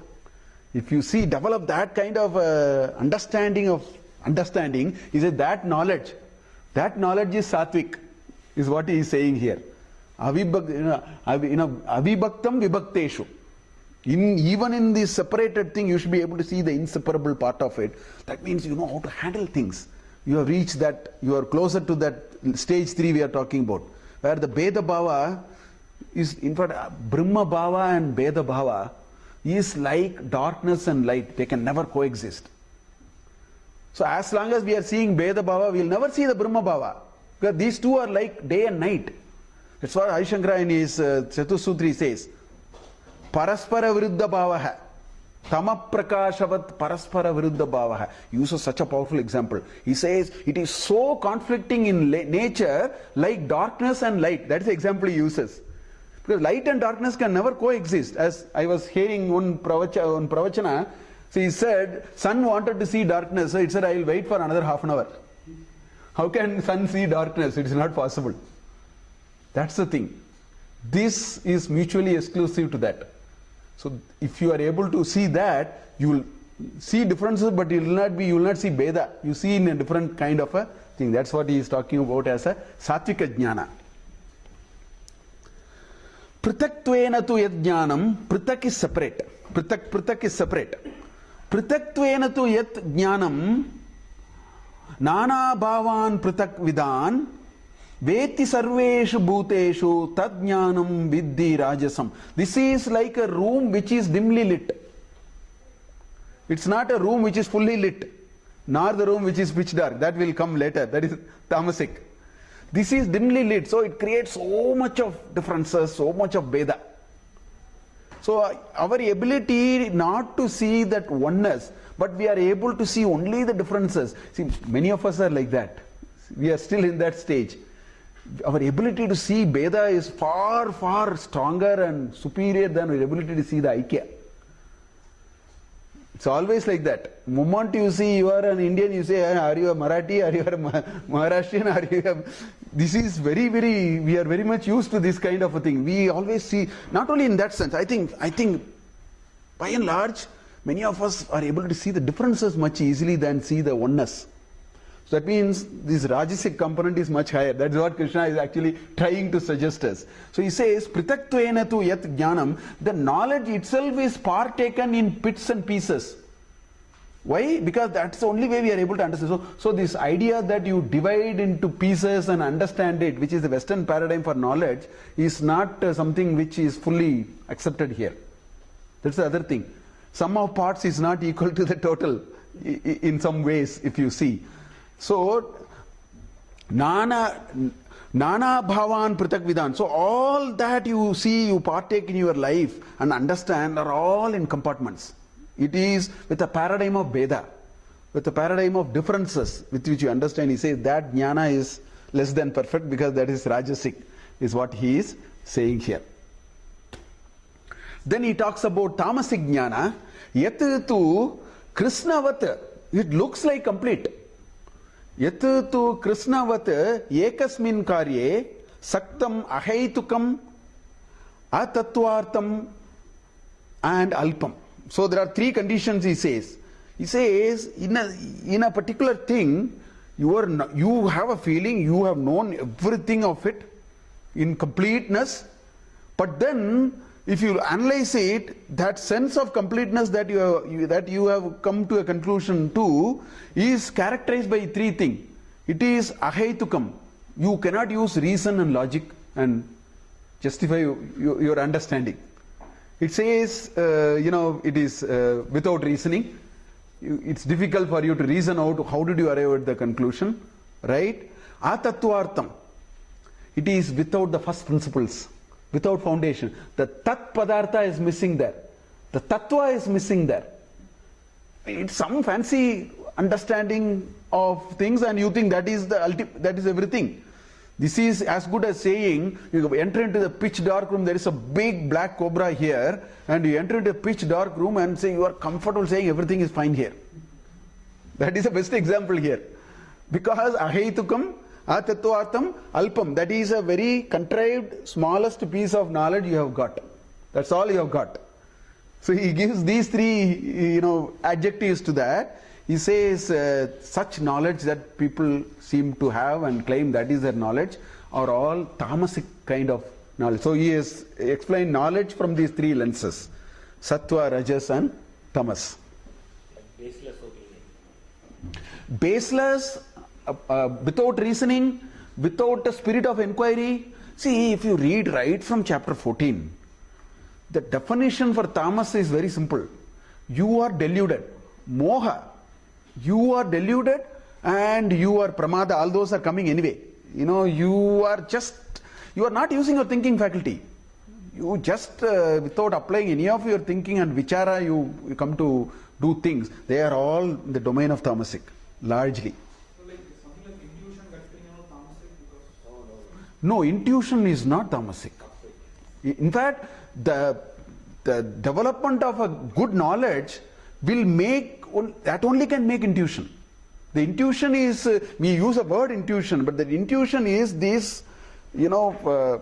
If you see, develop that kind of understanding, he said that knowledge is sattvic, is what he is saying here. Avibhaktam vibhakteshu. Even in this separated thing, you should be able to see the inseparable part of it. That means you know how to handle things. You have reached that, you are closer to that stage 3 we are talking about, where the Bheda Bhava is, in fact, Brahma Bhava and Bheda Bhava is like darkness and light. They can never coexist. So as long as we are seeing Bheda Bhava, we will never see the Brahma Bhava, because these two are like day and night. That's what Adi Shankara in his Chatusutri says. Paraspara viruddha bhavaha. Tama prakashavat paraspara viruddha bhavaha. He uses such a powerful example. He says it is so conflicting in nature, like darkness and light. That's the example he uses. Because light and darkness can never coexist. As I was hearing one pravachana, so he said, sun wanted to see darkness, so it said, I will wait for another half an hour. How can sun see darkness? It is not possible. That's the thing. This is mutually exclusive to that. So if you are able to see that, you will see differences, but you will not see Bheda. You see in a different kind of a thing. That's what he is talking about as a sattvika jnana. Pritakttvena tu yat jnanam, pritak is separate. Pritak is separate. Pritakttvena tu yat jnanam, nana bhavan pritak vidan, Veti sarveshu bhuteshu tadjnanam viddhi rajasam. This is like a room which is dimly lit. It's not a room which is fully lit, nor the room which is pitch dark. That will come later. That is tamasic. This is dimly lit, so it creates so much of differences, so much of Bheda. So our ability not to see that oneness, but we are able to see only the differences. See, many of us are like that. We are still in that stage. Our ability to see Bheda is far, far stronger and superior than our ability to see the Aikya. It's always like that. The moment you see you are an Indian, you say, are you a Marathi, are you a Maharashtrian, are you a... This is very, very, we are very much used to this kind of a thing. We always see, not only in that sense, I think by and large, many of us are able to see the differences much easily than see the oneness. So that means this Rajasic component is much higher. That's what Krishna is actually trying to suggest us. So he says, Pritakttvena tu yat jnanam, the knowledge itself is partaken in bits and pieces. Why? Because that's the only way we are able to understand. So this idea that you divide into pieces and understand it, which is the Western paradigm for knowledge, is not something which is fully accepted here. That's the other thing. Sum of parts is not equal to the total in some ways, if you see. So, Nana bhavan pritak vidan. So all that you see, you partake in your life and understand are all in compartments. It is with a paradigm of Bheda, with a paradigm of differences with which you understand. He says that jnana is less than perfect because that is Rajasic, is what he is saying here. Then he talks about Tamasic jnana. Yat tu Krishnavat, it looks like complete. Yat tu Krishnavat ekasmin karye saktam ahaitukam atattvartam and alpam. So there are three conditions he says. He says in a particular thing, You have a feeling you have known everything of it in completeness, but then if you analyze it, that sense of completeness that you have come to a conclusion to is characterized by three things. It is ahaitukam. You cannot use reason and logic and justify your understanding. It says, it is without reasoning. It's difficult for you to reason out how did you arrive at the conclusion, right? Atattvartham. It is without the first principles, without foundation. The tat padartha is missing there. The tattva is missing there. It's some fancy understanding of things and you think that is that is everything. This is as good as saying you enter into the pitch dark room, there is a big black cobra here, and you enter into a pitch dark room and say you are comfortable saying everything is fine here. That is the best example here. Because ahaitukam, atattvartham, alpam, that is a very contrived, smallest piece of knowledge you have got. That's all you have got. So he gives these three, adjectives to that. He says such knowledge that people seem to have and claim that is their knowledge are all tamasic kind of knowledge. So he has explained knowledge from these three lenses: sattva, rajas and tamas. Baseless opinion. Baseless, without reasoning, without a spirit of inquiry. See, if you read right from chapter 14, the definition for tamas is very simple. You are deluded. Moha. You are deluded and you are pramada. All those are coming anyway. You are not using your thinking faculty. You just, without applying any of your thinking and vichara, you come to do things. They are all the domain of tamasic, largely. So like something like intuition, gut feeling, tamasic because... No, intuition is not tamasic. In fact, the development of a good knowledge will make, that only can make intuition. The intuition is, we use a word intuition, but the intuition is this, really,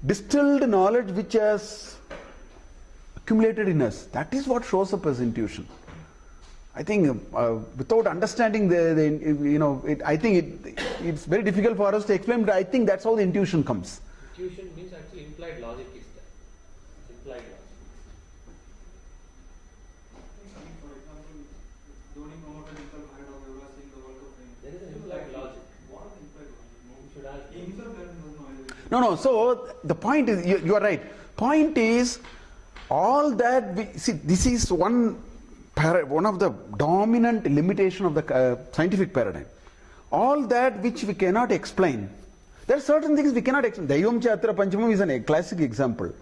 distilled knowledge which has accumulated in us. That is what shows up as intuition. I think without understanding I think it's very difficult for us to explain, but I think that's how the intuition comes. Intuition means actually implied logic is there. Implied logic. For example, Dhoni promoted himself ahead of Yuvraj Singh the World Cup winning. There is an implied logic. What implied logic? You should ask. He himself doesn't know anything. No. So the point is, you are right. Point is, all that this is one of the dominant limitation of the scientific paradigm. All that which we cannot explain. There are certain things we cannot explain. Daivam Chatra Panchamam is a classic example.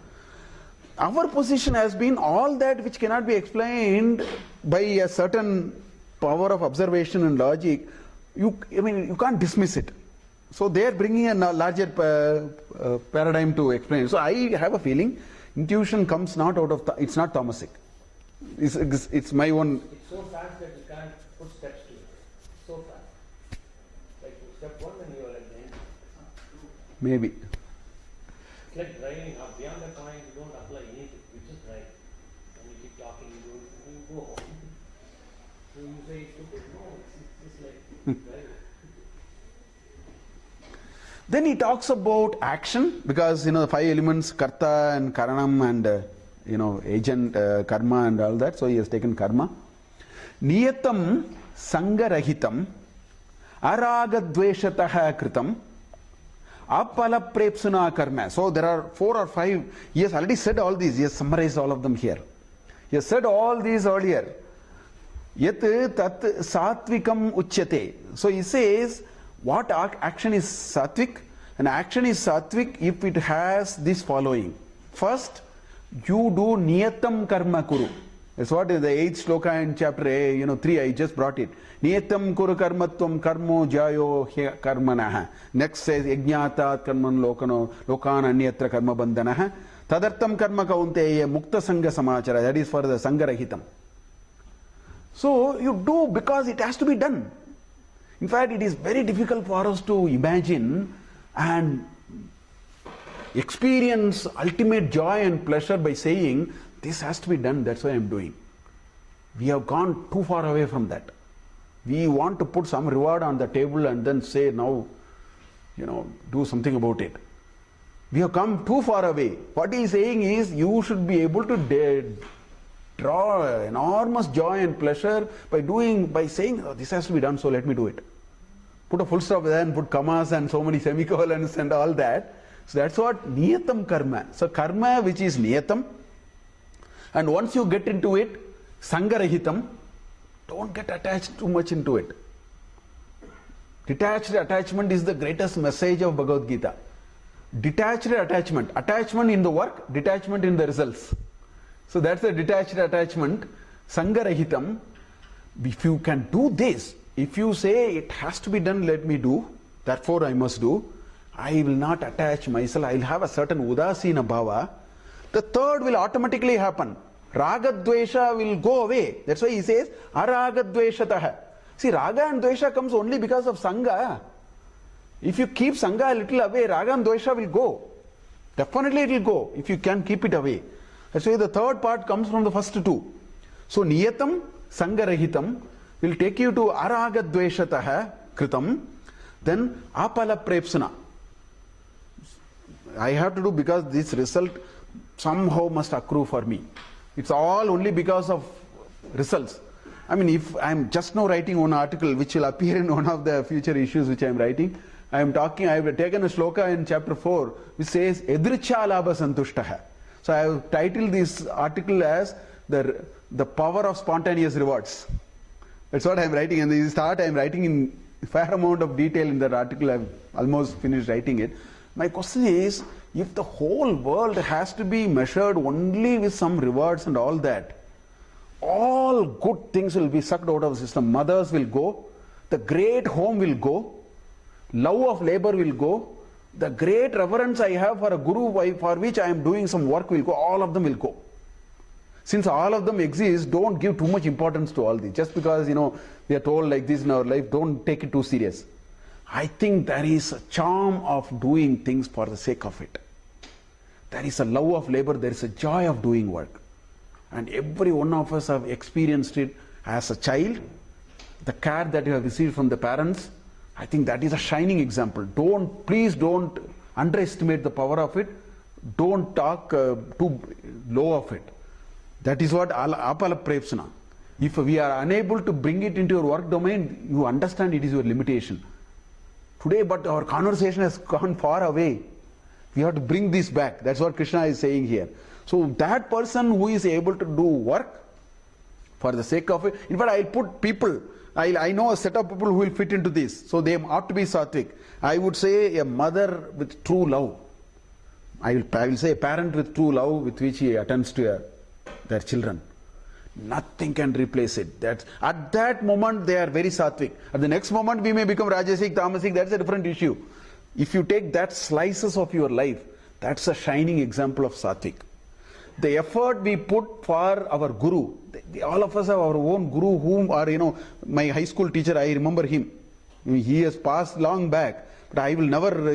Our position has been all that which cannot be explained by a certain power of observation and logic, you can't dismiss it. So they are bringing a larger paradigm to explain. So I have a feeling intuition comes not out of, it's not tamasic. It's my own. It's so fast that you can't put steps to it. So fast. Like step one when you are at the end. Maybe. It's like driving up. Beyond that point, you don't apply anything. You just drive. And you keep talking, you go home. So you say it's stupid. No, it's just like driving. Then he talks about action, because the five elements, karta and karanam and agent, karma and all that. So he has taken karma. Niyatam sangarahitam aragadveshataha kritam apala prepsuna karma. So there are 4 or 5. He has already said all these. He has summarized all of them here. He has said all these earlier. Yat tat satvikam uchyate. So he says, what action is sattvic? An action is sattvic if it has this following. First, you do niyatam karma kuru. That's what is the 8th sloka in chapter 3. I just brought it. Niyatam kuru karmatvam karmo jayo karmanaha. Next says yajñātāt karman lokan anyatra karma bandhanaha. Tadartam karma kaunteya mukta sangha samachara. That is for the sangarahitam. So you do because it has to be done. In fact, it is very difficult for us to imagine and experience ultimate joy and pleasure by saying, this has to be done, that's why I am doing. We have gone too far away from that. We want to put some reward on the table and then say, now, do something about it. We have come too far away. What he is saying is, you should be able to draw enormous joy and pleasure by saying, oh, this has to be done, so let me do it. Put a full stop there and put commas and so many semicolons and all that. So that's what niyatam karma. So karma which is niyatam, and once you get into it, sangarahitam, don't get attached too much into it. Detached attachment is the greatest message of Bhagavad Gita. Detached attachment. Attachment in the work, detachment in the results. So that's the detached attachment. Sangarahitam. If you can do this, if you say it has to be done, let me do, therefore I must do, I will not attach myself, I will have a certain udasina bhava. The third will automatically happen. Ragadvesha will go away. That's why he says, aragadveshataha. See, raga and dvesha comes only because of sangha. If you keep sangha a little away, raga and dvesha will go. Definitely it will go, if you can keep it away. That's why the third part comes from the first two. So, niyatam, sangarahitam will take you to aragadveshataha kritam, then apala prepsana. I have to do because this result somehow must accrue for me. It's all only because of results. I mean, if I'm just now writing one article which will appear in one of the future issues which I'm writing, I have taken a shloka in chapter 4 which says Edricha Labha Santushtaha. So I have titled this article as the power of spontaneous rewards. That's what I'm writing, and this start I'm writing in a fair amount of detail in that article. I've almost finished writing it. My question is, if the whole world has to be measured only with some rewards and all that, all good things will be sucked out of the system. Mothers will go, the great home will go, love of labor will go, the great reverence I have for a guru for which I am doing some work will go, all of them will go. Since all of them exist, don't give too much importance to all these. Just because, we are told like this in our life, don't take it too serious. I think there is a charm of doing things for the sake of it. There is a love of labor, there is a joy of doing work. And every one of us have experienced it as a child. The care that you have received from the parents, I think that is a shining example. Please don't underestimate the power of it. Don't talk too low of it. That is what apala prepsana. If we are unable to bring it into your work domain, you understand it is your limitation. Today, but our conversation has gone far away. We have to bring this back. That's what Krishna is saying here. So that person who is able to do work for the sake of it, in fact, I'll put people, I know a set of people who will fit into this. So they ought to be sattvic. I would say a mother with true love. I will say a parent with true love with which he attends to their children. Nothing can replace it. At that moment they are very sattvic. At the next moment we may become rajasic, tamasic, that's a different issue. If you take that slices of your life, that's a shining example of sattvic. The effort we put for our guru, all of us have our own guru whom are, my high school teacher, I remember him. He has passed long back, but I will never,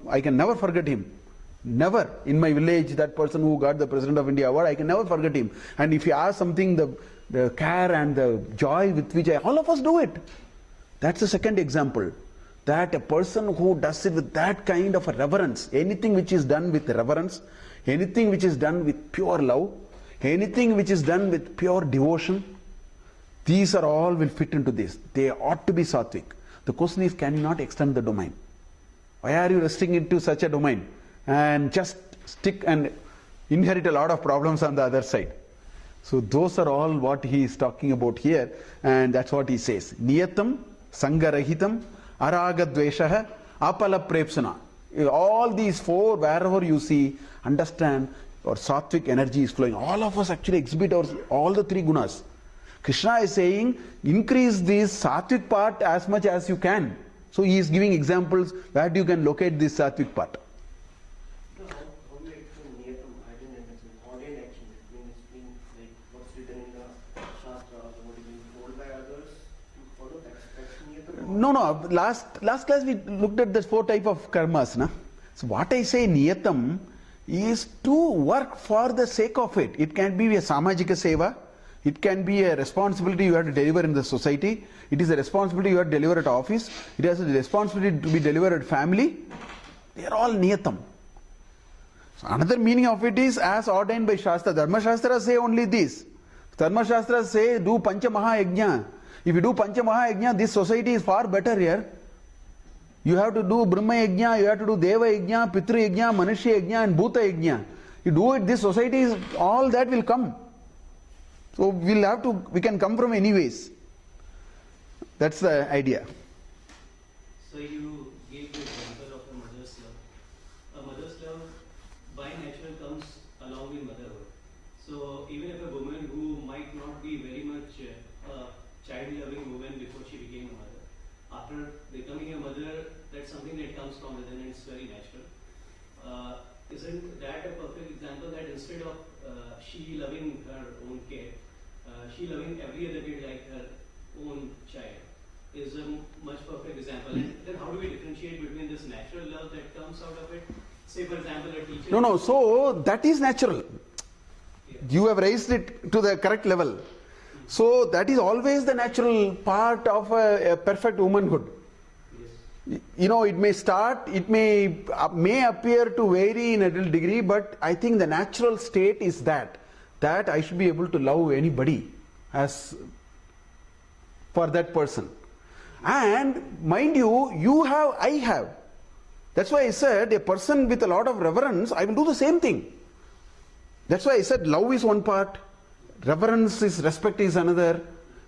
I can never forget him. Never. In my village, that person who got the President of India award, I can never forget him. And if you ask something, the care and the joy with which all of us do it. That's the second example. That a person who does it with that kind of a reverence, anything which is done with reverence, anything which is done with pure love, anything which is done with pure devotion, these are all will fit into this. They ought to be sattvic. The question is, can you not extend the domain? Why are you restricting it to such a domain? And just stick and inherit a lot of problems on the other side. So those are all what he is talking about here, and that's what he says. Niyatam, sangarahitam, aragadveshaha, apala prepsana. All these four, wherever you see, understand, or sattvic energy is flowing. All of us actually exhibit all the three gunas. Krishna is saying, increase this sattvic part as much as you can. So he is giving examples where you can locate this sattvic part. How do you explain niyatam? I didn't understand. Ordained action. It means being like what's written in the shastras, or what is being told by others to follow. That's niyatam. No. Last class we looked at the four type of karmas. Na? So what I say niyatam is to work for the sake of it. It can be a samajika seva, It can be a responsibility you have to deliver in the society. It is a responsibility you have to deliver at office. It has a responsibility to be delivered at family. They are all niyatam. So another meaning of it is as ordained by Shastra. Dharma Shastra say only this. Dharma Shastra say do Pancha Maha Yajna. If you do Pancha Maha Yajna, this society is far better here. You have to do Brahma Yajna, you have to do Deva Yajna, Pitru Yajna, Manushya Yajna and Bhuta Yajna. You do it, this society is, all that will come. So we can come from any ways. That's the idea. So you gave the example of a mother's love. A mother's love by nature comes along with motherhood. So even if a woman who might not be very much a child-loving woman before she became a mother, after becoming a mother, that's something that comes from within and it's very natural. Isn't that a perfect example that instead of she loving her own kid, she loving every other kid like her own child is a much perfect example. And then how do we differentiate between this natural love that comes out of it? Say for example a teacher... No, so that is natural. You have raised it to the correct level. So that is always the natural part of a perfect womanhood. You know, it may start, it may appear to vary in a little degree, but I think the natural state is that I should be able to love anybody as for that person. And mind you, you have, I have. That's why I said a person with a lot of reverence, I will do the same thing. That's why I said love is one part, reverence is, respect is another,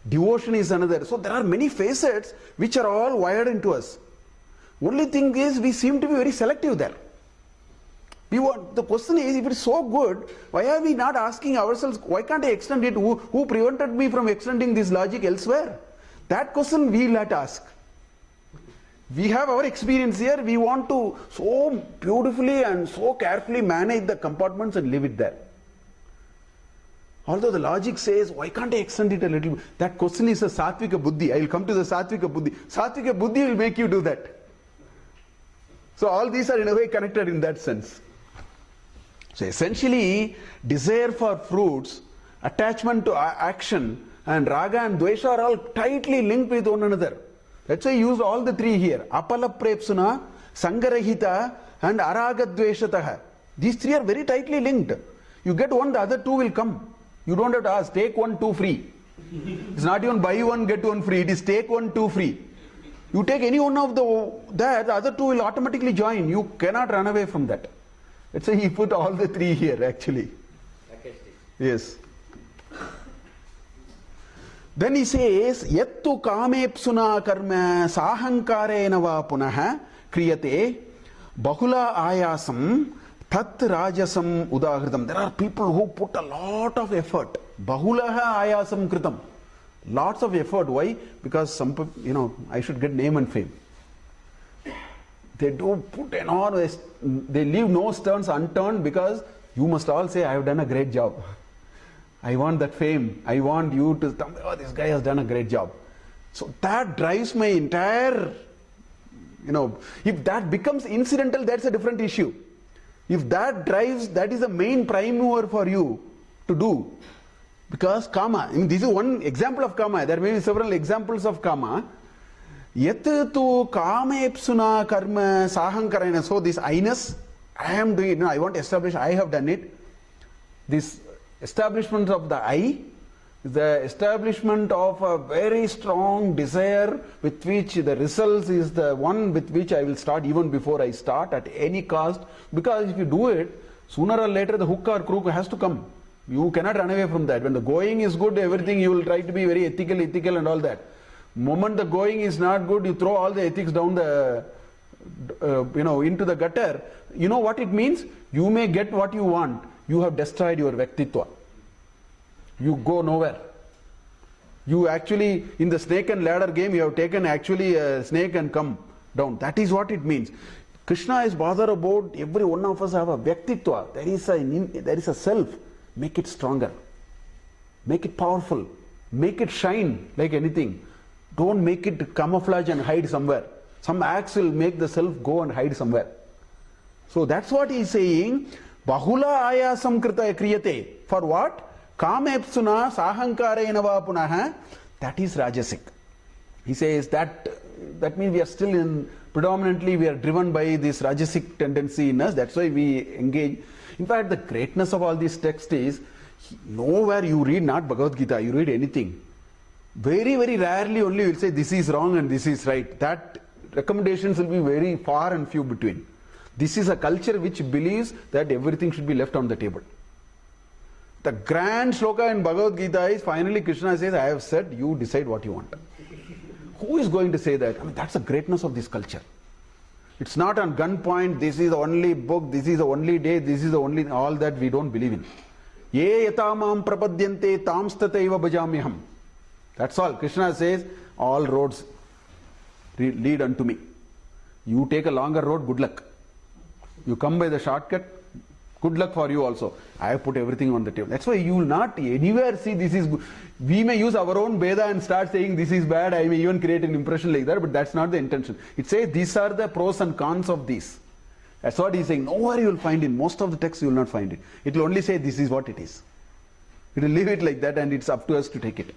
devotion is another. So there are many facets which are all wired into us. Only thing is we seem to be very selective there. The question is, if it is so good, why are we not asking ourselves, why can't I extend it? Who prevented me from extending this logic elsewhere? That question we will have to ask. We have our experience here, we want to so beautifully and so carefully manage the compartments and leave it there. Although the logic says, why can't I extend it a little bit? That question is a Sattvika Buddhi. I will come to the Sattvika Buddhi. Sattvika Buddhi will make you do that. So all these are in a way connected in that sense. So essentially, desire for fruits, attachment to action, and raga and dvesha are all tightly linked with one another. That's why I used all the three here. Apala prepsuna, sangarahita, and araga dveshataha. These three are very tightly linked. You get one, the other two will come. You don't have to ask, take one, two free. It's not even buy one, get one free. It is take one, two free. You take any one of the other two will automatically join. You cannot run away from that. Let's say he put all the three here actually. Yes. Then he says, Yattu kamepsuna karma sahankarena va punaha kriyate bahula ayasam tat rajasam udahritam. There are people who put a lot of effort. Bahulaha ayasam kritam. Lots of effort. Why? Because I should get name and fame. They do put enormous, they leave no stones unturned because you must all say, I have done a great job. I want that fame. I want you to tell me, oh, this guy has done a great job. So that drives my entire, if that becomes incidental, that's a different issue. If that drives, that is the main prime mover for you to do. Because kama, this is one example of kama. There may be several examples of kama. Yat tu kama epsuna karma sahankarena. So this I-ness, I am doing it. I want to establish, I have done it. This establishment of the I is the establishment of a very strong desire with which the results is the one with which I will start even before I start at any cost. Because if you do it, sooner or later the hook or crook has to come. You cannot run away from that. When the going is good, everything you will try to be very ethical and all that. Moment the going is not good, you throw all the ethics down the, into the gutter. You know what it means? You may get what you want. You have destroyed your Vyaktitva. You go nowhere. You actually, in the snake and ladder game, you have taken actually a snake and come down. That is what it means. Krishna is bothered about every one of us have a Vyaktitva. There is a self. Make it stronger. Make it powerful. Make it shine like anything. Don't make it camouflage and hide somewhere. Some acts will make the self go and hide somewhere. So that's what he is saying. Bahula ayasam krita kriyate. For what? Kamepsuna sahankarena va punaha, that is rajasic. He says that means we are still in, predominantly we are driven by this rajasic tendency in us. That's why we engage. In fact, the greatness of all these texts is, nowhere you read not Bhagavad Gita, you read anything. Very, very rarely only you will say this is wrong and this is right. That recommendations will be very far and few between. This is a culture which believes that everything should be left on the table. The grand shloka in Bhagavad Gita is finally Krishna says, I have said, you decide what you want. Who is going to say that? I mean, that's the greatness of this culture. It's not on gunpoint, this is the only book, this is the only day, this is the only, all that we don't believe in. Ye yatamam prapadyante tamstataiva bhajamyaham. That's all. Krishna says, all roads lead unto me. You take a longer road, good luck. You come by the shortcut, good luck for you also. I have put everything on the table. That's why you will not anywhere see this is good. We may use our own Veda and start saying this is bad. I may even create an impression like that, but that's not the intention. It says these are the pros and cons of these. That's what he's saying. Nowhere you will find in most of the texts you will not find it. It will only say this is what it is. It will leave it like that and it's up to us to take it.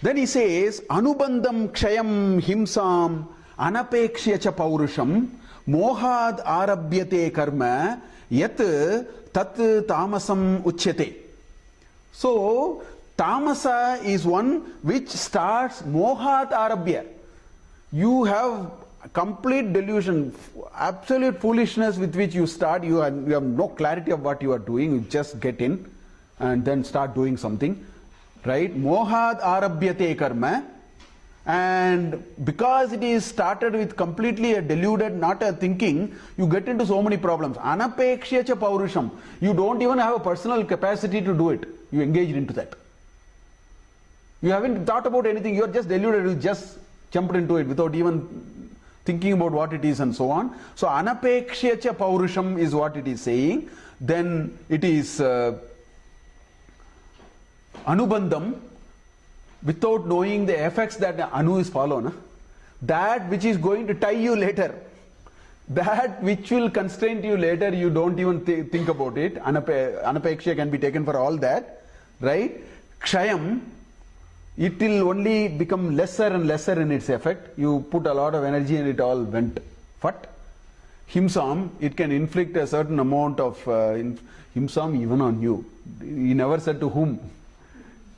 Then he says, Anubandam kshayam himsam anapekshya cha paurusham mohad arabhyate karma yat tat tamasam uchyate. So, tamasa is one which starts mohad arabhya. You have complete delusion, absolute foolishness with which you start. You have no clarity of what you are doing. You just get in and then start doing something. Right? Mohad arabhyate karma. And because it is started with completely a deluded, not a thinking, you get into so many problems. Anapekshya cha paurusham. You don't even have a personal capacity to do it. You engaged into that. You haven't thought about anything. You are just deluded. You just jumped into it without even thinking about what it is and so on. So anapekshya cha paurusham is what it is saying. Then it is anubandam, without knowing the effects that anu is follow, that which is going to tie you later, that which will constrain you later, you don't even think about it. Anapeksha can be taken for all that, right? Kshayam, it will only become lesser and lesser in its effect. You put a lot of energy and it all went fat. Himsam, it can inflict a certain amount of himsam even on you. He never said to whom.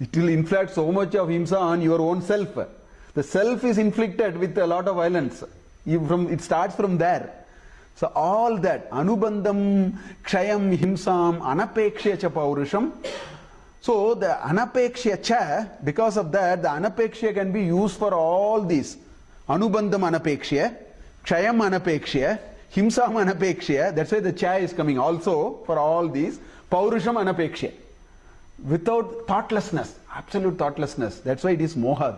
It will inflict so much of himsa on your own self. The self is inflicted with a lot of violence. It starts from there. So all that, anubandam, kshayam, himsam, anapeksha cha paurusham. So the anapeksha cha, because of that, the anapeksha can be used for all these. Anubandam anapeksha, kshayam anapeksha, himsam anapeksha. That's why the cha is coming also for all these. Paurusham anapeksha. Without thoughtlessness, absolute thoughtlessness. That's why it is mohad.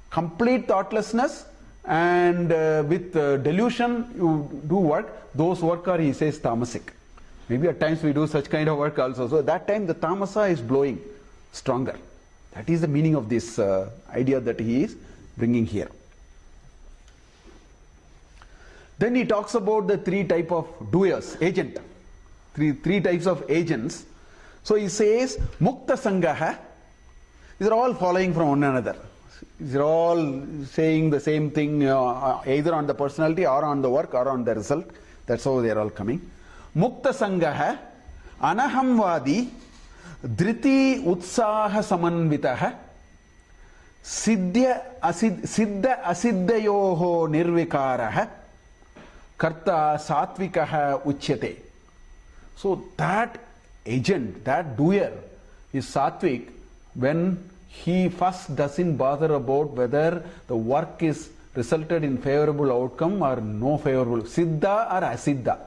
Complete thoughtlessness and with delusion you do work. Those work are, he says, tamasic. Maybe at times we do such kind of work also. So at that time the tamasa is blowing stronger. That is the meaning of this idea that he is bringing here. Then he talks about the three type of doers, agent. Three types of agents. So he says, Mukta Sangaha, these are all following from one another. These are all saying the same thing, either on the personality or on the work or on the result. That's how they are all coming. Mukta Sangaha, Anahamvadi, Driti Utsaha Samanvitaha, Siddha Asiddhayoho Nirvikaraha, Karta Satvikaha Uchyate. So that agent, that doer is sattvic when he first doesn't bother about whether the work is resulted in favorable outcome or no favorable, siddha or asiddha.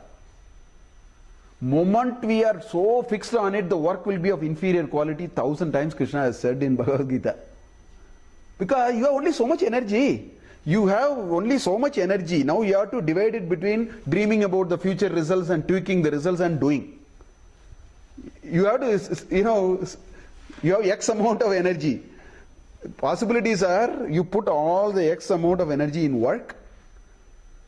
Moment we are so fixed on it, the work will be of inferior quality. 1,000 times Krishna has said in Bhagavad Gita. Because you have only so much energy. You have only so much energy. Now you have to divide it between dreaming about the future results and tweaking the results and doing. You have to, you have X amount of energy. Possibilities are you put all the X amount of energy in work,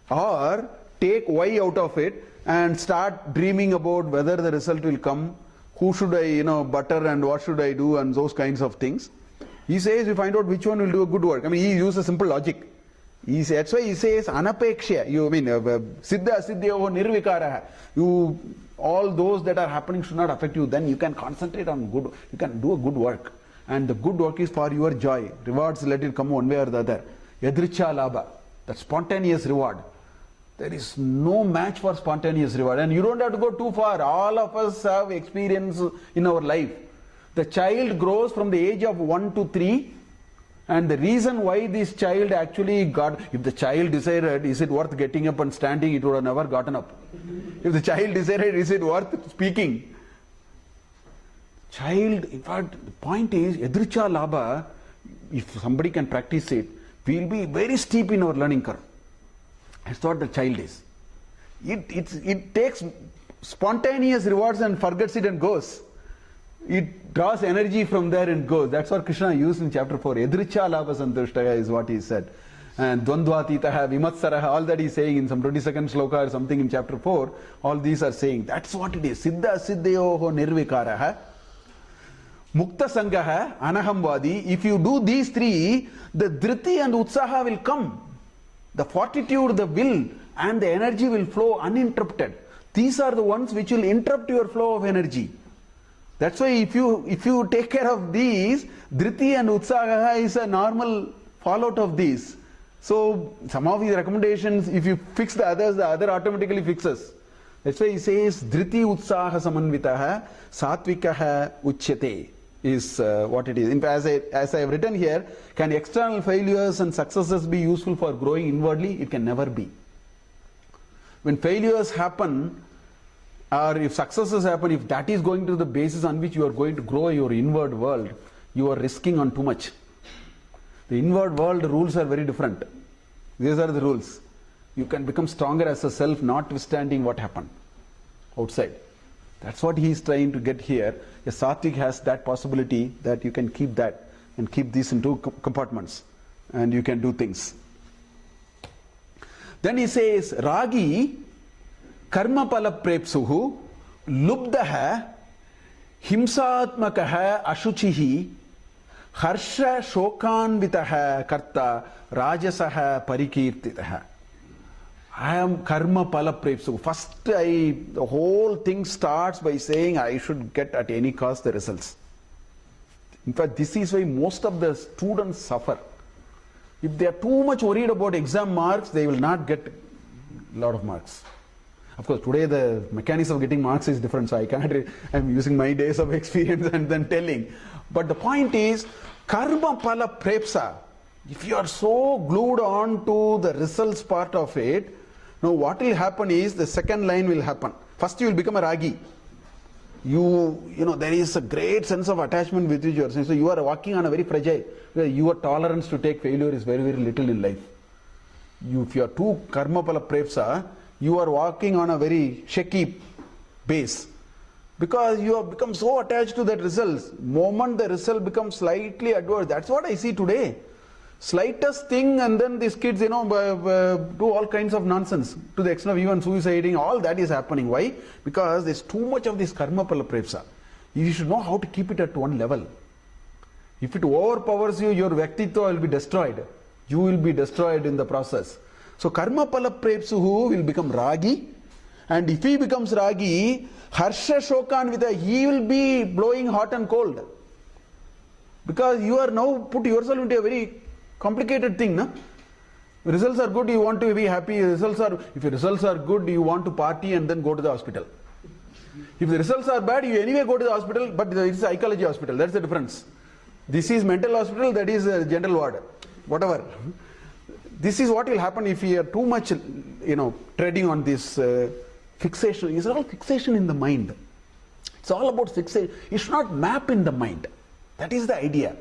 or take Y out of it and start dreaming about whether the result will come who should I, butter and what should I do and those kinds of things. He says, you find out which one will do a good work. I mean, he uses simple logic. That's why he says, anapeksha. Siddha siddhyoho nirvikaraha. All those that are happening should not affect you. Then you can concentrate on good. You can do a good work. And the good work is for your joy. Rewards, let it come one way or the other. Yadricha labha. That spontaneous reward. There is no match for spontaneous reward. And you don't have to go too far. All of us have experience in our life. The child grows from the age of 1 to 3. And the reason why this child actually got, if the child decided, is it worth getting up and standing, it would have never gotten up. If the child decided, is it worth speaking? Child, in fact, the point is, Yadricha Labha, if somebody can practice it, we'll be very steep in our learning curve. That's what the child is. It takes spontaneous rewards and forgets it and goes. It draws energy from there and goes. That's what Krishna used in chapter 4. Yadricha labha santushtaya is what he said. And dvandvatitaha, vimatsaraha, all that he's saying in some 22nd sloka or something in chapter 4, all these are saying. That's what it is. Siddha siddhyoho nirvikaraha. Mukta sangaha, anahamvadi. If you do these three, the dhriti and utsaha will come. The fortitude, the will, and the energy will flow uninterrupted. These are the ones which will interrupt your flow of energy. That's why if you take care of these, dhriti and utsaha is a normal fallout of these. So some of these recommendations, if you fix the others, the other automatically fixes. That's why he says dhriti utsaha samanvitaha satvikaha uchyate is what it is. In fact, as I have written here, can external failures and successes be useful for growing inwardly? It can never be. When failures happen, or if successes happen, if that is going to the basis on which you are going to grow your inward world, you are risking on too much. The inward world rules are very different. These are the rules. You can become stronger as a self, notwithstanding what happened outside. That's what he is trying to get here. A Satvik has that possibility that you can keep that and keep these into compartments and you can do things. Then he says, Ragi karma pala prepsuhu lubdaha himsatmakaha ashuchihi harsha shokanvitaha karta rajasaha parikirtitaha. I am karma pala prepsuhu. First, the whole thing starts by saying I should get at any cost the results. In fact, this is why most of the students suffer. If they are too much worried about exam marks, they will not get a lot of marks. Of course, today the mechanics of getting marks is different, so I am using my days of experience and then telling. But the point is, karma pala prepsa. If you are so glued on to the results part of it, now what will happen is the second line will happen. First you will become a ragi. There is a great sense of attachment with which you are saying. So you are walking on a very fragile. Your tolerance to take failure is very, very little in life. If you are too karma pala prepsa, you are walking on a very shaky base. Because you have become so attached to that result. Moment the result becomes slightly adverse. That's what I see today. Slightest thing and then these kids, do all kinds of nonsense to the extent of even suiciding. All that is happening. Why? Because there's too much of this karma pala prepsa. You should know how to keep it at one level. If it overpowers you, your vyaktitva will be destroyed. You will be destroyed in the process. So karma pala prepsuhu will become ragi. And if he becomes ragi, harsha shokanvita, he will be blowing hot and cold. Because you are now put yourself into a very complicated thing, no? Results are good, you want to be happy. If your results are good, you want to party and then go to the hospital. If the results are bad, you anyway go to the hospital, but it's a psychology hospital. That's the difference. This is mental hospital, that is a general ward. Whatever. This is what will happen if you are too much, treading on this fixation. It's all fixation in the mind. It's all about fixation. It should not map in the mind. That is the idea.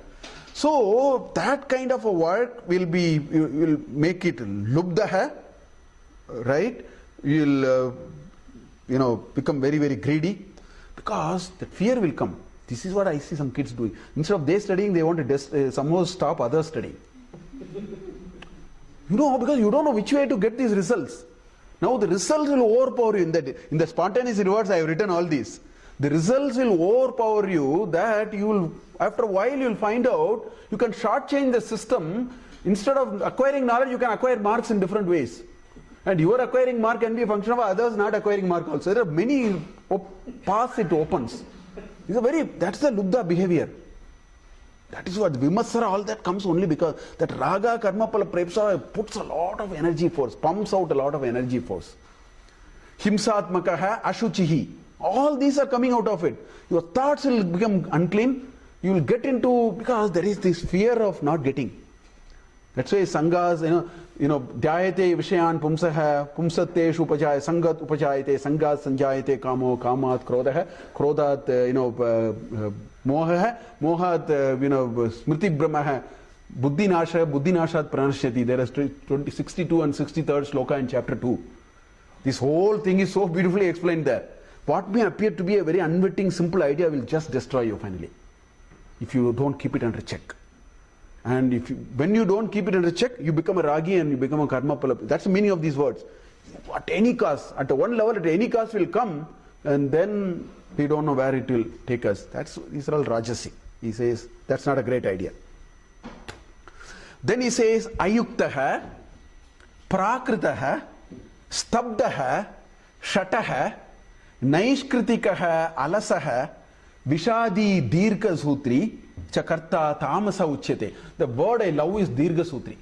So that kind of a work will make it lubdaha, right? You'll become very, very greedy because the fear will come. This is what I see some kids doing. Instead of they studying, they want to somehow stop others studying. Because you don't know which way to get these results. Now the results will overpower you. In the spontaneous rewards, I have written all these. The results will overpower you, that you will, after a while you will find out, you can shortchange the system. Instead of acquiring knowledge, you can acquire marks in different ways. And your acquiring mark can be a function of others not acquiring mark also. There are many paths it opens. That's the Lubdha behavior. That is what Vimarsara, all that comes only because that Raga, Karma, Pala, Prepsa puts a lot of energy force, pumps out a lot of energy force. Himsatmakaha, Ashuchihi. All these are coming out of it. Your thoughts will become unclean. You will get into, because there is this fear of not getting. That's why Sanghas, Dhyayate Vishayan Pumsaha, Pumsateshu Upajaya, Sangat Upajayate, Sangat Sanjayate Kamo, Kamat Krodaha, Krodat, Mohaha, Mohat, Smriti Brahmaha, Buddhi Nashat Pranashyati. There are 62 and 63rd sloka in chapter 2. This whole thing is so beautifully explained there. What may appear to be a very unwitting, simple idea will just destroy you finally, if you don't keep it under check. And when you don't keep it under check, you become a ragi and you become a karma pala. That's the meaning of these words. At any cost, at one level, at any cost will come, and then we don't know where it will take us. These are all rajasi. He says that's not a great idea. Then he says ayuktaha, prakritaha, stabdaha, shataha, naishkritikaha, alasaha, vishadi dirka sutri, Chakarta Tamasa Uchyate. The word I love is Dirgha Sutri.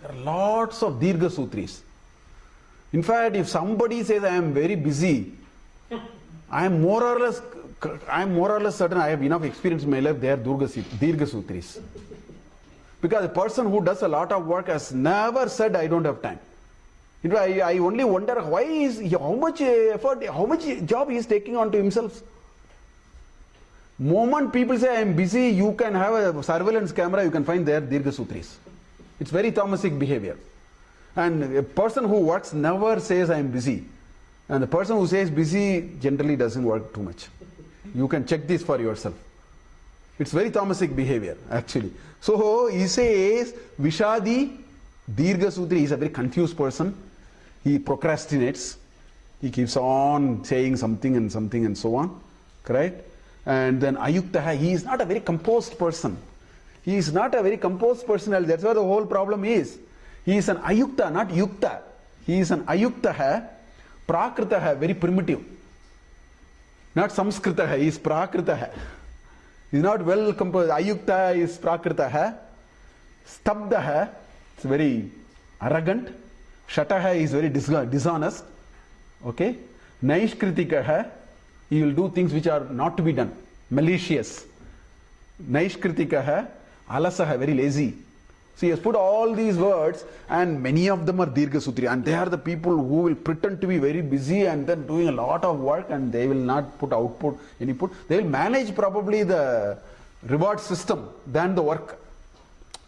There are lots of Dirgha Sutris. In fact, if somebody says I am very busy, I am more or less certain I have enough experience in my life, they are Dirgha Sutris. Because a person who does a lot of work has never said I don't have time. I only wonder how much effort, how much job he is taking on to himself. Moment people say I am busy, you can have a surveillance camera, you can find their Dirgha Sutris. It's very Tamasic behavior. And a person who works never says I am busy. And the person who says busy generally doesn't work too much. You can check this for yourself. It's very Tamasic behavior, actually. So he says, Vishadi, Dirgha Sutri is a very confused person. He procrastinates. He keeps on saying something and so on. Correct? And then Ayuktaha, he is not a very composed person. He is not a very composed personality. That's where the whole problem is. He is an Ayukta, not Yukta. He is an Ayuktaha, Prakritaha, very primitive. Not Samskritaha, he is Prakritaha. He is not well composed. Ayukta is Prakritaha. Stabdaha, it's very arrogant. Shataha is very dishonest. Okay? Naishkritikaha, he will do things which are not to be done. Malicious. Naishkritikaha, alasaha, very lazy. So he has put all these words, and many of them are Dirgha Sutri. And they are the people who will pretend to be very busy and then doing a lot of work, and they will not put output, input. They will manage probably the reward system than the work.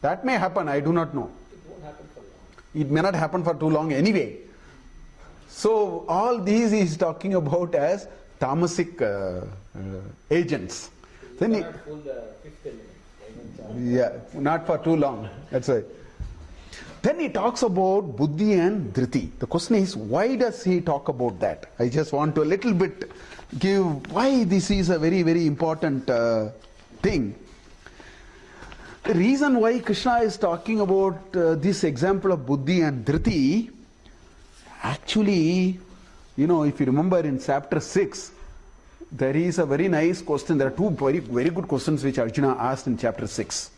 That may happen, I do not know. It won't happen for long. It may not happen for too long anyway. So all these he is talking about as Tamasic agents. Then You cannot fool the fifth element. yeah, not for too long. That's right. Then he talks about Buddhi and Dhriti. The question is, why does he talk about that? I just want to a little bit give why this is a very, very important thing. The reason why Krishna is talking about this example of Buddhi and Dhriti, actually, if you remember in chapter 6, there is a very nice question. There are two very, very good questions which Arjuna asked in chapter 6.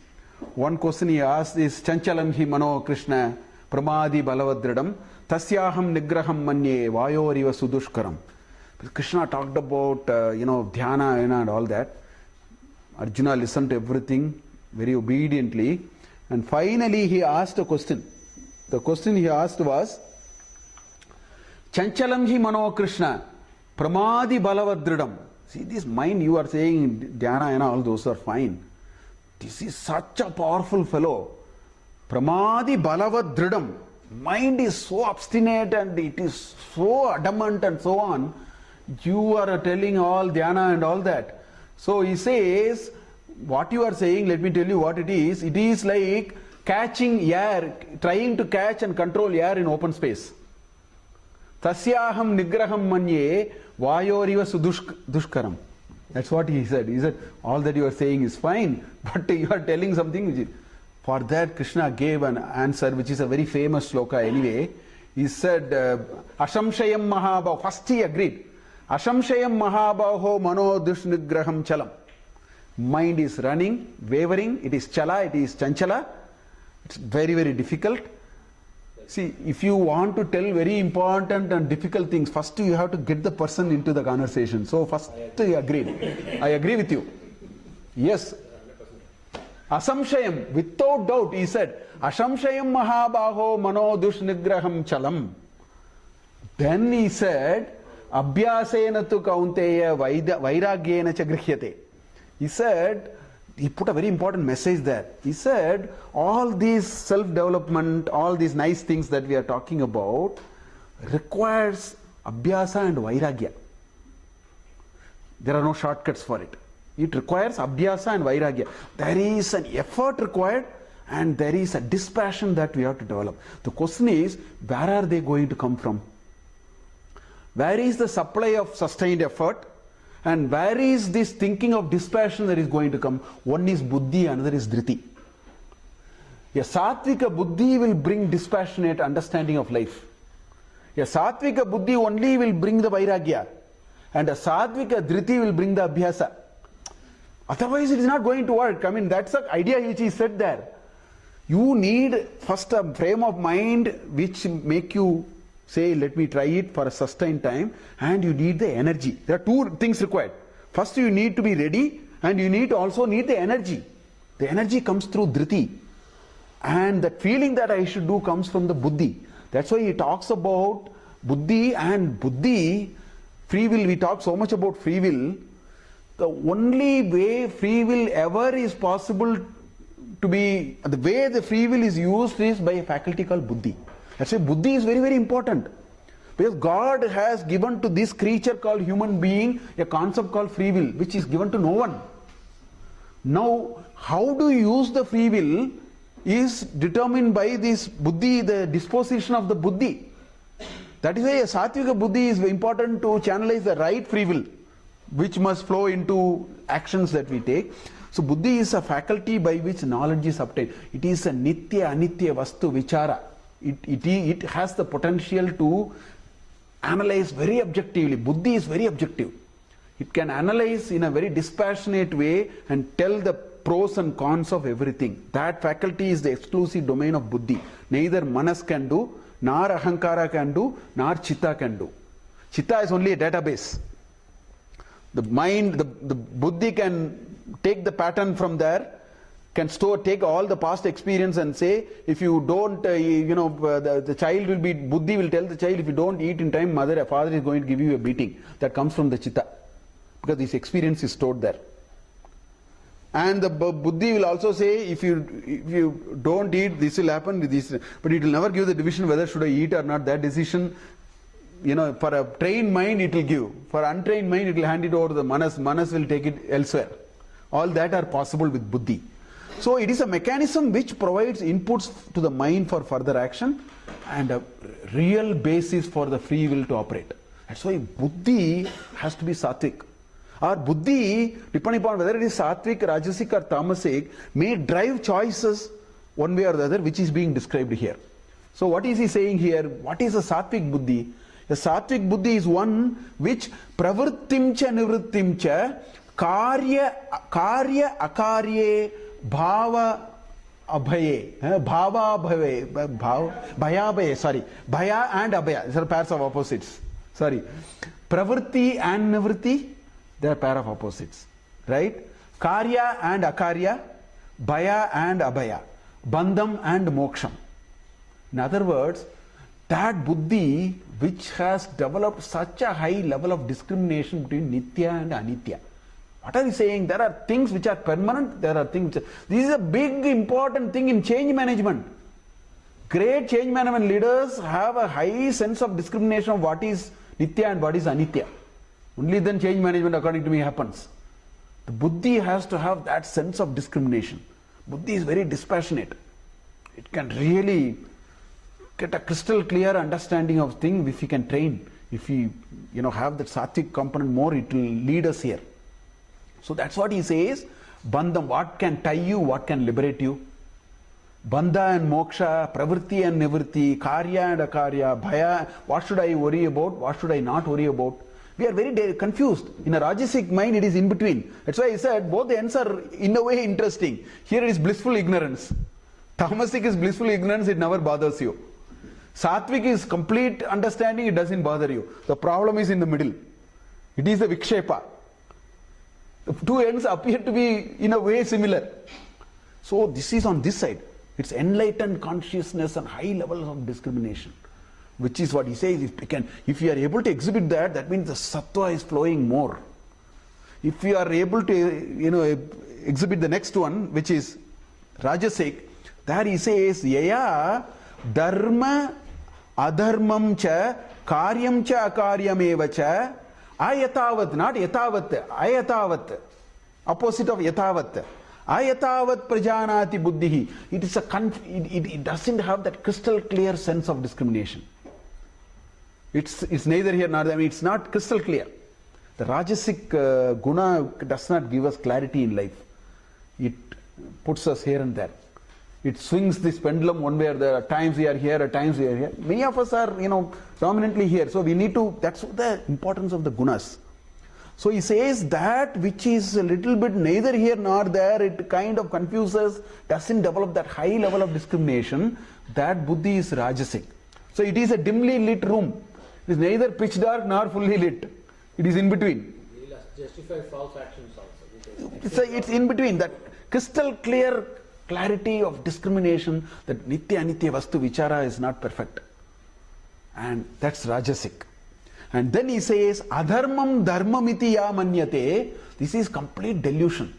One question he asked is, Chanchalam hi mano Krishna pramadi balavadridam tasyaham nigraham manye vayoriva sudushkaram. Krishna talked about, dhyana and all that. Arjuna listened to everything very obediently. And finally he asked a question. The question he asked was, Chanchalam hi mano Krishna pramadi balavadridam. See, this mind you are saying, dhyana and all those are fine. This is such a powerful fellow. Pramadi balavadridam. Mind is so obstinate and it is so adamant and so on. You are telling all dhyana and all that. So he says, what you are saying, let me tell you what it is. It is like catching air, trying to catch and control air in open space. Tasyaham nigraham manye Vayoriva dushkaram. That's what he said. He said, all that you are saying is fine, but you are telling something which is... For that, Krishna gave an answer, which is a very famous sloka anyway. He said, Ashamshayam Mahabaho. First he agreed. Ashamshayam Mahabaho Mano Dushnigraham Chalam. Mind is running, wavering, it is chala, it is chanchala. It's very, very difficult. See, if you want to tell very important and difficult things, first you have to get the person into the conversation. So first he agreed. I agree with you. Yes. Asamshayam, without doubt, he said, Ashamshayam Mahabaho Mano Dushnigraham Chalam. Then he said, Abhyasena tu kaunteya vairagyena cha grihyate. He said, he put a very important message there. He said, all these self-development, all these nice things that we are talking about requires abhyasa and vairagya. There are no shortcuts for it. It requires abhyasa and vairagya. There is an effort required and there is a dispassion that we have to develop. The question is, where are they going to come from? Where is the supply of sustained effort? And where is this thinking of dispassion that is going to come? One is buddhi, another is dhriti. A sattvika buddhi will bring dispassionate understanding of life. A sattvika buddhi only will bring the vairagya. And a sattvika dhriti will bring the abhyasa. Otherwise it is not going to work. I mean, that's the idea which is said there. You need first a frame of mind which make you say, let me try it for a sustained time, and you need the energy. There are two things required. First you need to be ready, and you need also need the energy. The energy comes through dhriti. And that feeling that I should do comes from the buddhi. That's why he talks about buddhi and buddhi, free will. We talk so much about free will. The only way free will ever is possible to be, the way the free will is used is by a faculty called buddhi. That's why buddhi is very, very important. Because God has given to this creature called human being a concept called free will, which is given to no one. Now, how to use the free will is determined by this buddhi, the disposition of the buddhi. That is why a sattvika buddhi is important to channelize the right free will, which must flow into actions that we take. So buddhi is a faculty by which knowledge is obtained. It is a nitya anitya vastu vichara. It has the potential to analyze very objectively. Buddhi is very objective. It can analyze in a very dispassionate way and tell the pros and cons of everything. That faculty is the exclusive domain of buddhi. Neither manas can do, nor ahankara can do, nor chitta can do. Chitta is only a database. The mind, the buddhi can take the pattern from there, can take all the past experience and say, if you don't, the child will be, buddhi will tell the child, if you don't eat in time, father is going to give you a beating. That comes from the chitta, because this experience is stored there. And the buddhi will also say, if you don't eat, this will happen, but it will never give the division whether should I eat or not. That decision, for a trained mind it will give. For untrained mind it will hand it over to the manas. Manas will take it elsewhere. All that are possible with buddhi. So it is a mechanism which provides inputs to the mind for further action and a real basis for the free will to operate. That's why buddhi has to be sattvic. Our buddhi, depending upon whether it is sattvic, rajasic or tamasic, may drive choices one way or the other, which is being described here. So what is he saying here? What is a sattvic buddhi? A sattvic buddhi is one which pravrittimcha nivrittimcha karya akarye bhava abhaye, bhaya and abhaya, these are pairs of opposites. Pravritti and nivritti, they are pair of opposites, right? Karya and akarya, bhaya and abhaya, bandham and moksham. In other words, that buddhi which has developed such a high level of discrimination between nitya and anitya. What are you saying? There are things which are permanent, there are things which are... This is a big important thing in change management. Great change management leaders have a high sense of discrimination of what is nitya and what is anitya. Only then change management, according to me, happens. The buddhi has to have that sense of discrimination. Buddhi is very dispassionate. It can really get a crystal clear understanding of things if you can train. If we, have that sattvic component more, it will lead us here. So that's what he says. Bandham, what can tie you, what can liberate you? Bandha and moksha, pravritti and nivritti, karya and akarya, bhaya, what should I worry about, what should I not worry about? We are very confused. In a Rajasic mind, it is in between. That's why I said both the ends are in a way interesting. Here it is blissful ignorance. Tamasic is blissful ignorance, it never bothers you. Sattvic is complete understanding, it doesn't bother you. The problem is in the middle. It is the vikshepa. The two ends appear to be in a way similar. So this is on this side. It's enlightened consciousness and high levels of discrimination. Which is what he says, if you are able to exhibit that, that means the sattva is flowing more. If you are able to, exhibit the next one, which is Rajasic, there he says, Yaya dharma adharmam cha karyam cha akaryam eva cha ayatavat, not yatavat, ayatavat, opposite of yatavat. Ayatavat prajanati buddhihi. It is it doesn't have that crystal clear sense of discrimination. It's neither here nor there. I mean, it's not crystal clear. The Rajasic guna does not give us clarity in life. It puts us here and there. It swings this pendulum one way or the other. At times we are here, at times we are here. Many of us are, dominantly here. So we need to, that's the importance of the gunas. So he says that which is a little bit neither here nor there, it kind of confuses, doesn't develop that high level of discrimination, that buddhi is Rajasic. So it is a dimly lit room. It is neither pitch dark nor fully lit. It is in between. We will justify false actions also. It's in between. That crystal clear clarity of discrimination, that nitya anitya vastu vichara is not perfect. And that's Rajasic. And then he says, adharmam dharmamiti ya manyate. This is complete delusion.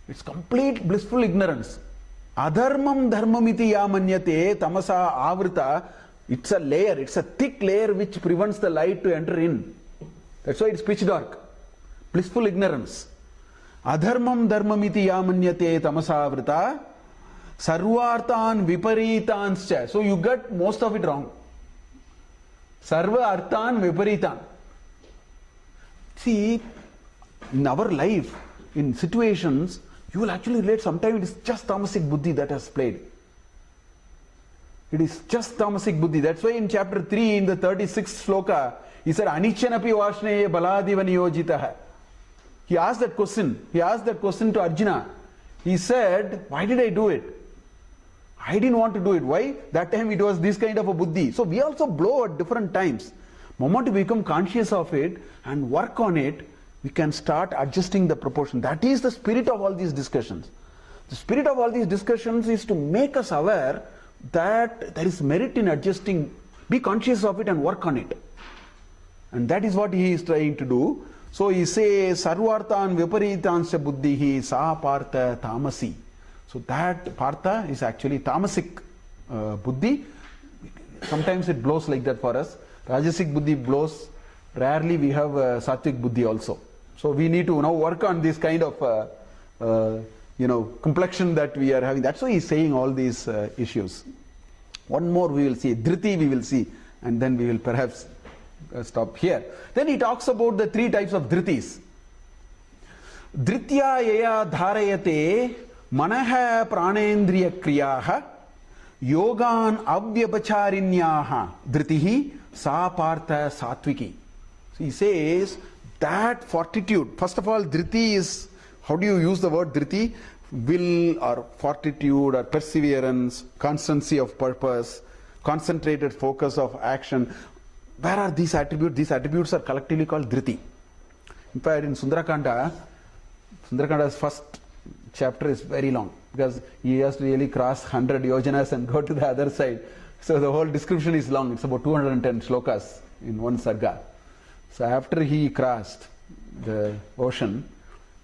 It's complete blissful ignorance. Adharmam dharmamiti ya manyate tamasa avrita. It's a layer, it's a thick layer which prevents the light to enter in. That's why it's pitch dark. Blissful ignorance. Adharmam dharmamiti ya manyate tamasa avrita. Sarvartan viparitanscha. So you get most of it wrong. Sarva arthan viparitan. See, in our life, in situations, you will actually relate, sometimes it is just tamasic buddhi that has played. It is just tamasic buddhi. That's why in chapter 3, in the 36th sloka, he said, Anichanapi vashneye baladiva niyojitaha. He asked that question. He asked that question to Arjuna. He said, why did I do it? I didn't want to do it. Why? That time it was this kind of a buddhi. So we also blow at different times. Moment we become conscious of it and work on it, we can start adjusting the proportion. That is the spirit of all these discussions. The spirit of all these discussions is to make us aware that there is merit in adjusting. Be conscious of it and work on it. And that is what he is trying to do. So he says, Sarvartan viparitansya buddhihi sa partha tamasi. So that partha is actually tamasic buddhi. Sometimes it blows like that for us. Rajasic buddhi blows. Rarely we have sattvic buddhi also. So we need to now work on this kind of complexion that we are having. That's why he's saying all these issues. One more we will see. Dhriti we will see. And then we will perhaps stop here. Then he talks about the three types of dhritis. Dhritya yaya dharayate manaha pranendriya kriyaha yogan avyabhacharinyaha dhritihi sa partha satviki. So he says that fortitude, first of all, dhriti is, how do you use the word dhriti? Will or fortitude or perseverance, constancy of purpose, concentrated focus of action. Where are these attributes? These attributes are collectively called dhriti. In fact, in Sundaranda's first chapter is very long because he has to really cross 100 yojanas and go to the other side. So the whole description is long. It's about 210 shlokas in one sarga. So after he crossed the ocean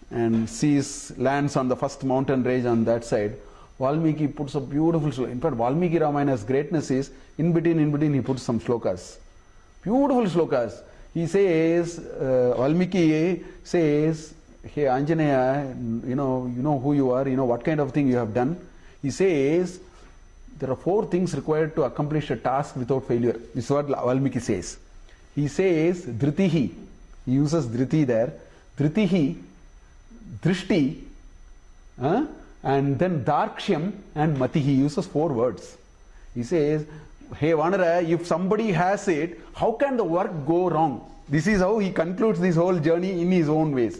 and lands on the first mountain range on that side, Valmiki puts a beautiful sloka. In fact, Valmiki Ramayana's greatness is in between he puts some slokas. Beautiful slokas. He says, Valmiki says, hey Anjaneya, you know who you are, you know what kind of thing you have done. He says, there are 4 things required to accomplish a task without failure. This is what Valmiki says. He says Dhritihi. He uses Dhriti there. Dhritihi, Drishti, and then Darkshyam and Mati. He uses 4 words. He says, hey Vanara, if somebody has it, how can the work go wrong? This is how he concludes this whole journey in his own ways.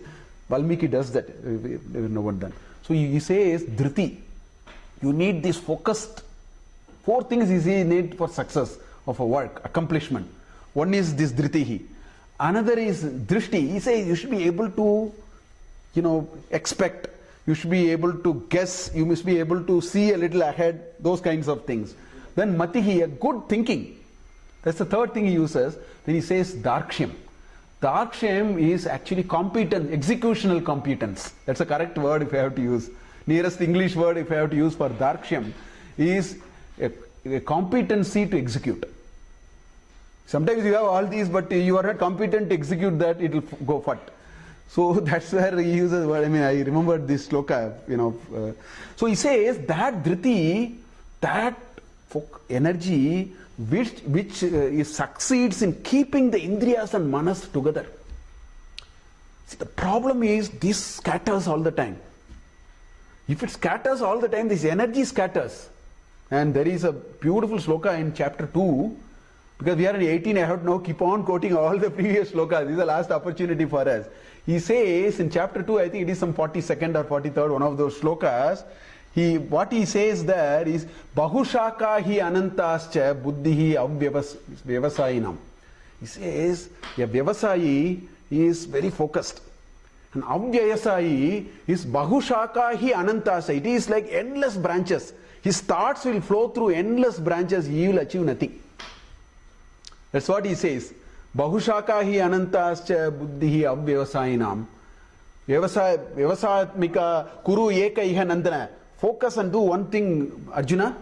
Valmiki does that. So he says, Dhriti. You need this focused. 4 things you need for success of a work, accomplishment. One is this Dhritihi. Another is Drishti. He says you should be able to, expect. You should be able to guess. You must be able to see a little ahead. Those kinds of things. Then Matihi, a good thinking. That's the 3rd thing he uses. Then he says Darkshyam. Darkshyam is actually competence, executional competence. That's the correct word if I have to use. Nearest English word if I have to use for Darkshyam is a competency to execute. Sometimes you have all these, but you are not competent to execute that, it will go fat. So that's where he uses the word. I remember this sloka, So he says that Dhriti, that energy which succeeds in keeping the Indriyas and Manas together. See, the problem is this scatters all the time. If it scatters all the time, this energy scatters. And there is a beautiful sloka in chapter 2. Because we are in 18, I have to now keep on quoting all the previous slokas. This is the last opportunity for us. He says in chapter 2, I think it is some 42nd or 43rd, one of those slokas. What he says there is Bahushaka hi anantascha buddhihi avyavasayinam. He says a Vyavasayi is very focused. And Avyayasayi is Bahushaka hi anantascha. It is like endless branches. His thoughts will flow through endless branches. He will achieve nothing. That's what he says. Bahushaka hi anantascha buddhihi avyavasayinam. Vyavasatmika kuru eka iha nandana. Focus and do one thing, Arjuna.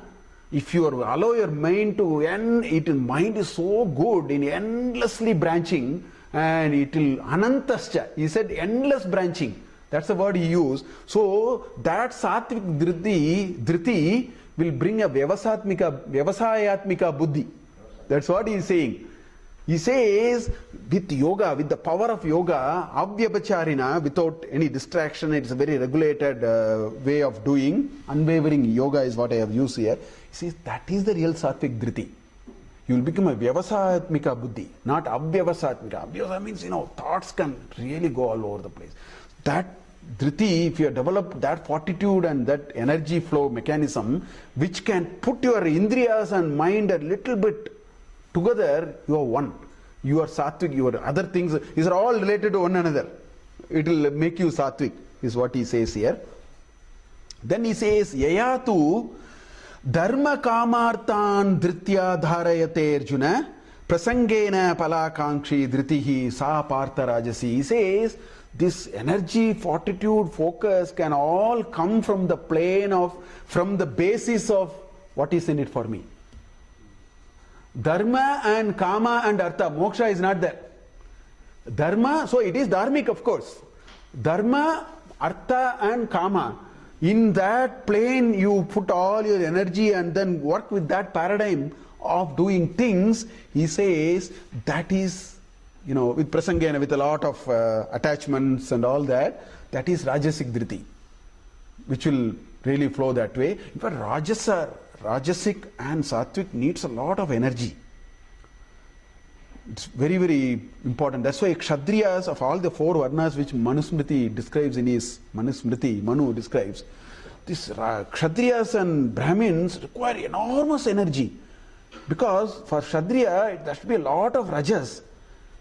If you allow your mind to mind is so good in endlessly branching, and it will anantascha. He said endless branching. That's the word he used. So that sattvic dhriti will bring a vyavasayatmika buddhi. That's what he is saying. He says with yoga, with the power of yoga, avyabacharina, without any distraction, it's a very regulated way of doing. Unwavering yoga is what I have used here. He says that is the real sattvic dhriti. You will become a vyavasatmika buddhi, not avyavasatmika. Avyavasa means, thoughts can really go all over the place. That dhriti, if you have developed that fortitude and that energy flow mechanism, which can put your indriyas and mind a little bit together, you are one. You are sattvic, your other things, these are all related to one another. It will make you sattvic, is what he says here. Then he says, Yayatu dharma kamartan dhritya dharayate Arjuna prasangena palakankshi dhritihi sa partha rajasi. He says, this energy, fortitude, focus can all come from the plane of, from the basis of what is in it for me. Dharma and Kama and Artha, Moksha is not there. Dharma, so it is dharmic of course. Dharma, Artha and Kama. In that plane you put all your energy and then work with that paradigm of doing things. He says that is, with prasangena, with a lot of attachments and all that, that is Rajasic Dhriti, which will really flow that way. In fact, Rajasic and Sattvic needs a lot of energy. It's very, very important. That's why Kshatriyas of all the 4 Varnas which Manusmriti describes in his Manu describes, this Kshatriyas and Brahmins require enormous energy. Because for Kshatriya, there should be a lot of Rajas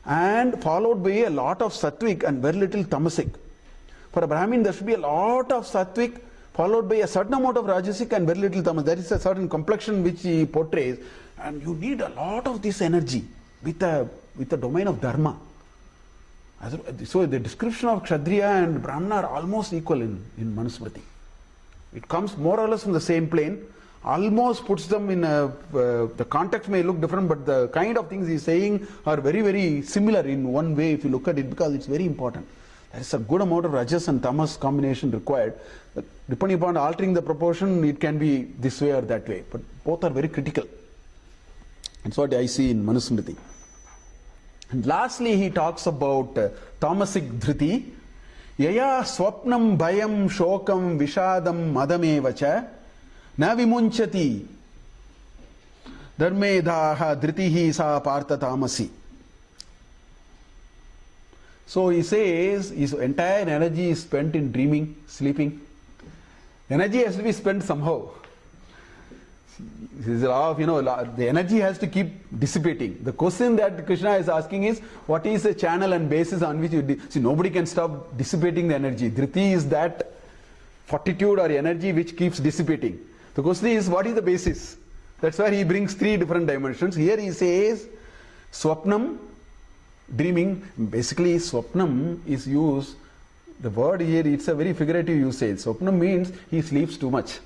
and followed by a lot of Sattvic and very little Tamasic. For a Brahmin, there should be a lot of Sattvic followed by a certain amount of Rajasic and very little Tamas. There is a certain complexion which he portrays, and you need a lot of this energy with the domain of Dharma. So the description of Kshatriya and Brahmana are almost equal in Manusmriti. It comes more or less from the same plane, almost puts them in the context may look different, but the kind of things he is saying are very, very similar in one way if you look at it, because it's very important. There is a good amount of Rajas and Tamas combination required. Depending upon altering the proportion, it can be this way or that way. But both are very critical. That's what I see in Manusmriti. And lastly, he talks about tamasic dhriti. Yaya swapnam bhayam shokam vishadam madamevacha na vimunchati dharmedaha dhritihi sa partha tamasi. So he says his entire energy is spent in dreaming, sleeping. Energy has to be spent somehow. This is a law of, the energy has to keep dissipating. The question that Krishna is asking is, what is the channel and basis on which you see, nobody can stop dissipating the energy. Dhriti is that fortitude or energy which keeps dissipating. The question is, what is the basis? That's why he brings three different dimensions. Here he says, swapnam, dreaming. Basically, swapnam is used, the word here, it's a very figurative usage. Swapnam means he sleeps too much.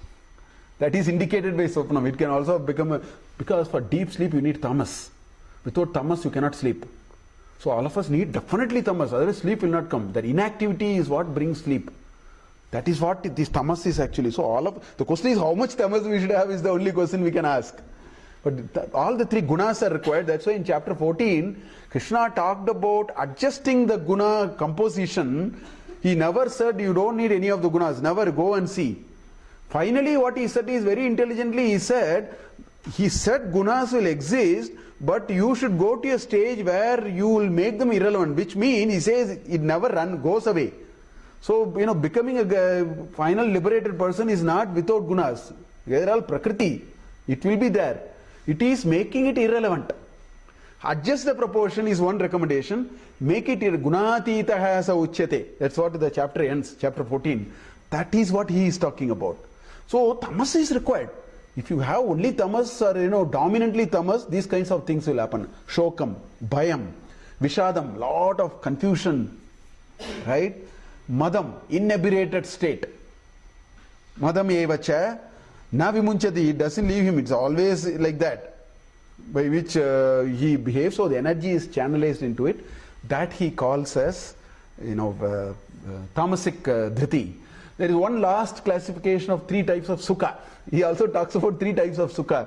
That is indicated by swapnam. It can also become because for deep sleep you need tamas. Without tamas you cannot sleep. So all of us need definitely tamas, otherwise sleep will not come. That inactivity is what brings sleep. That is what this tamas is actually. So the question is how much tamas we should have is the only question we can ask. But all the three gunas are required. That's why in chapter 14, Krishna talked about adjusting the guna composition. He never said you don't need any of the gunas. Never, go and see. Finally, what he said is very intelligently, he said gunas will exist, but you should go to a stage where you will make them irrelevant, which means, he says, it never goes away. So, becoming a final liberated person is not without gunas. They are all prakriti. It will be there. It is making it irrelevant. Adjust the proportion is one recommendation. Make it gunatitaha sa uchyate. That's what the chapter ends, chapter 14. That is what he is talking about. So tamas is required. If you have only tamas or dominantly tamas, these kinds of things will happen. Shokam, bhayam, vishadam, lot of confusion, right? Madam, inebriated state. Madam evacha, na vimunchati, it doesn't leave him, it's always like that, by which he behaves, so the energy is channelized into it. That he calls as, tamasic dhriti. There is one last classification of three types of sukha. He also talks about three types of sukha,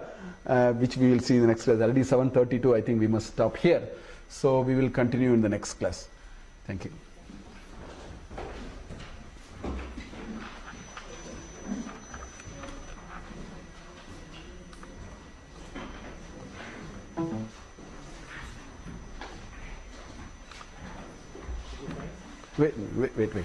which we will see in the next class. Already 7:32, I think we must stop here. So we will continue in the next class. Thank you. Wait.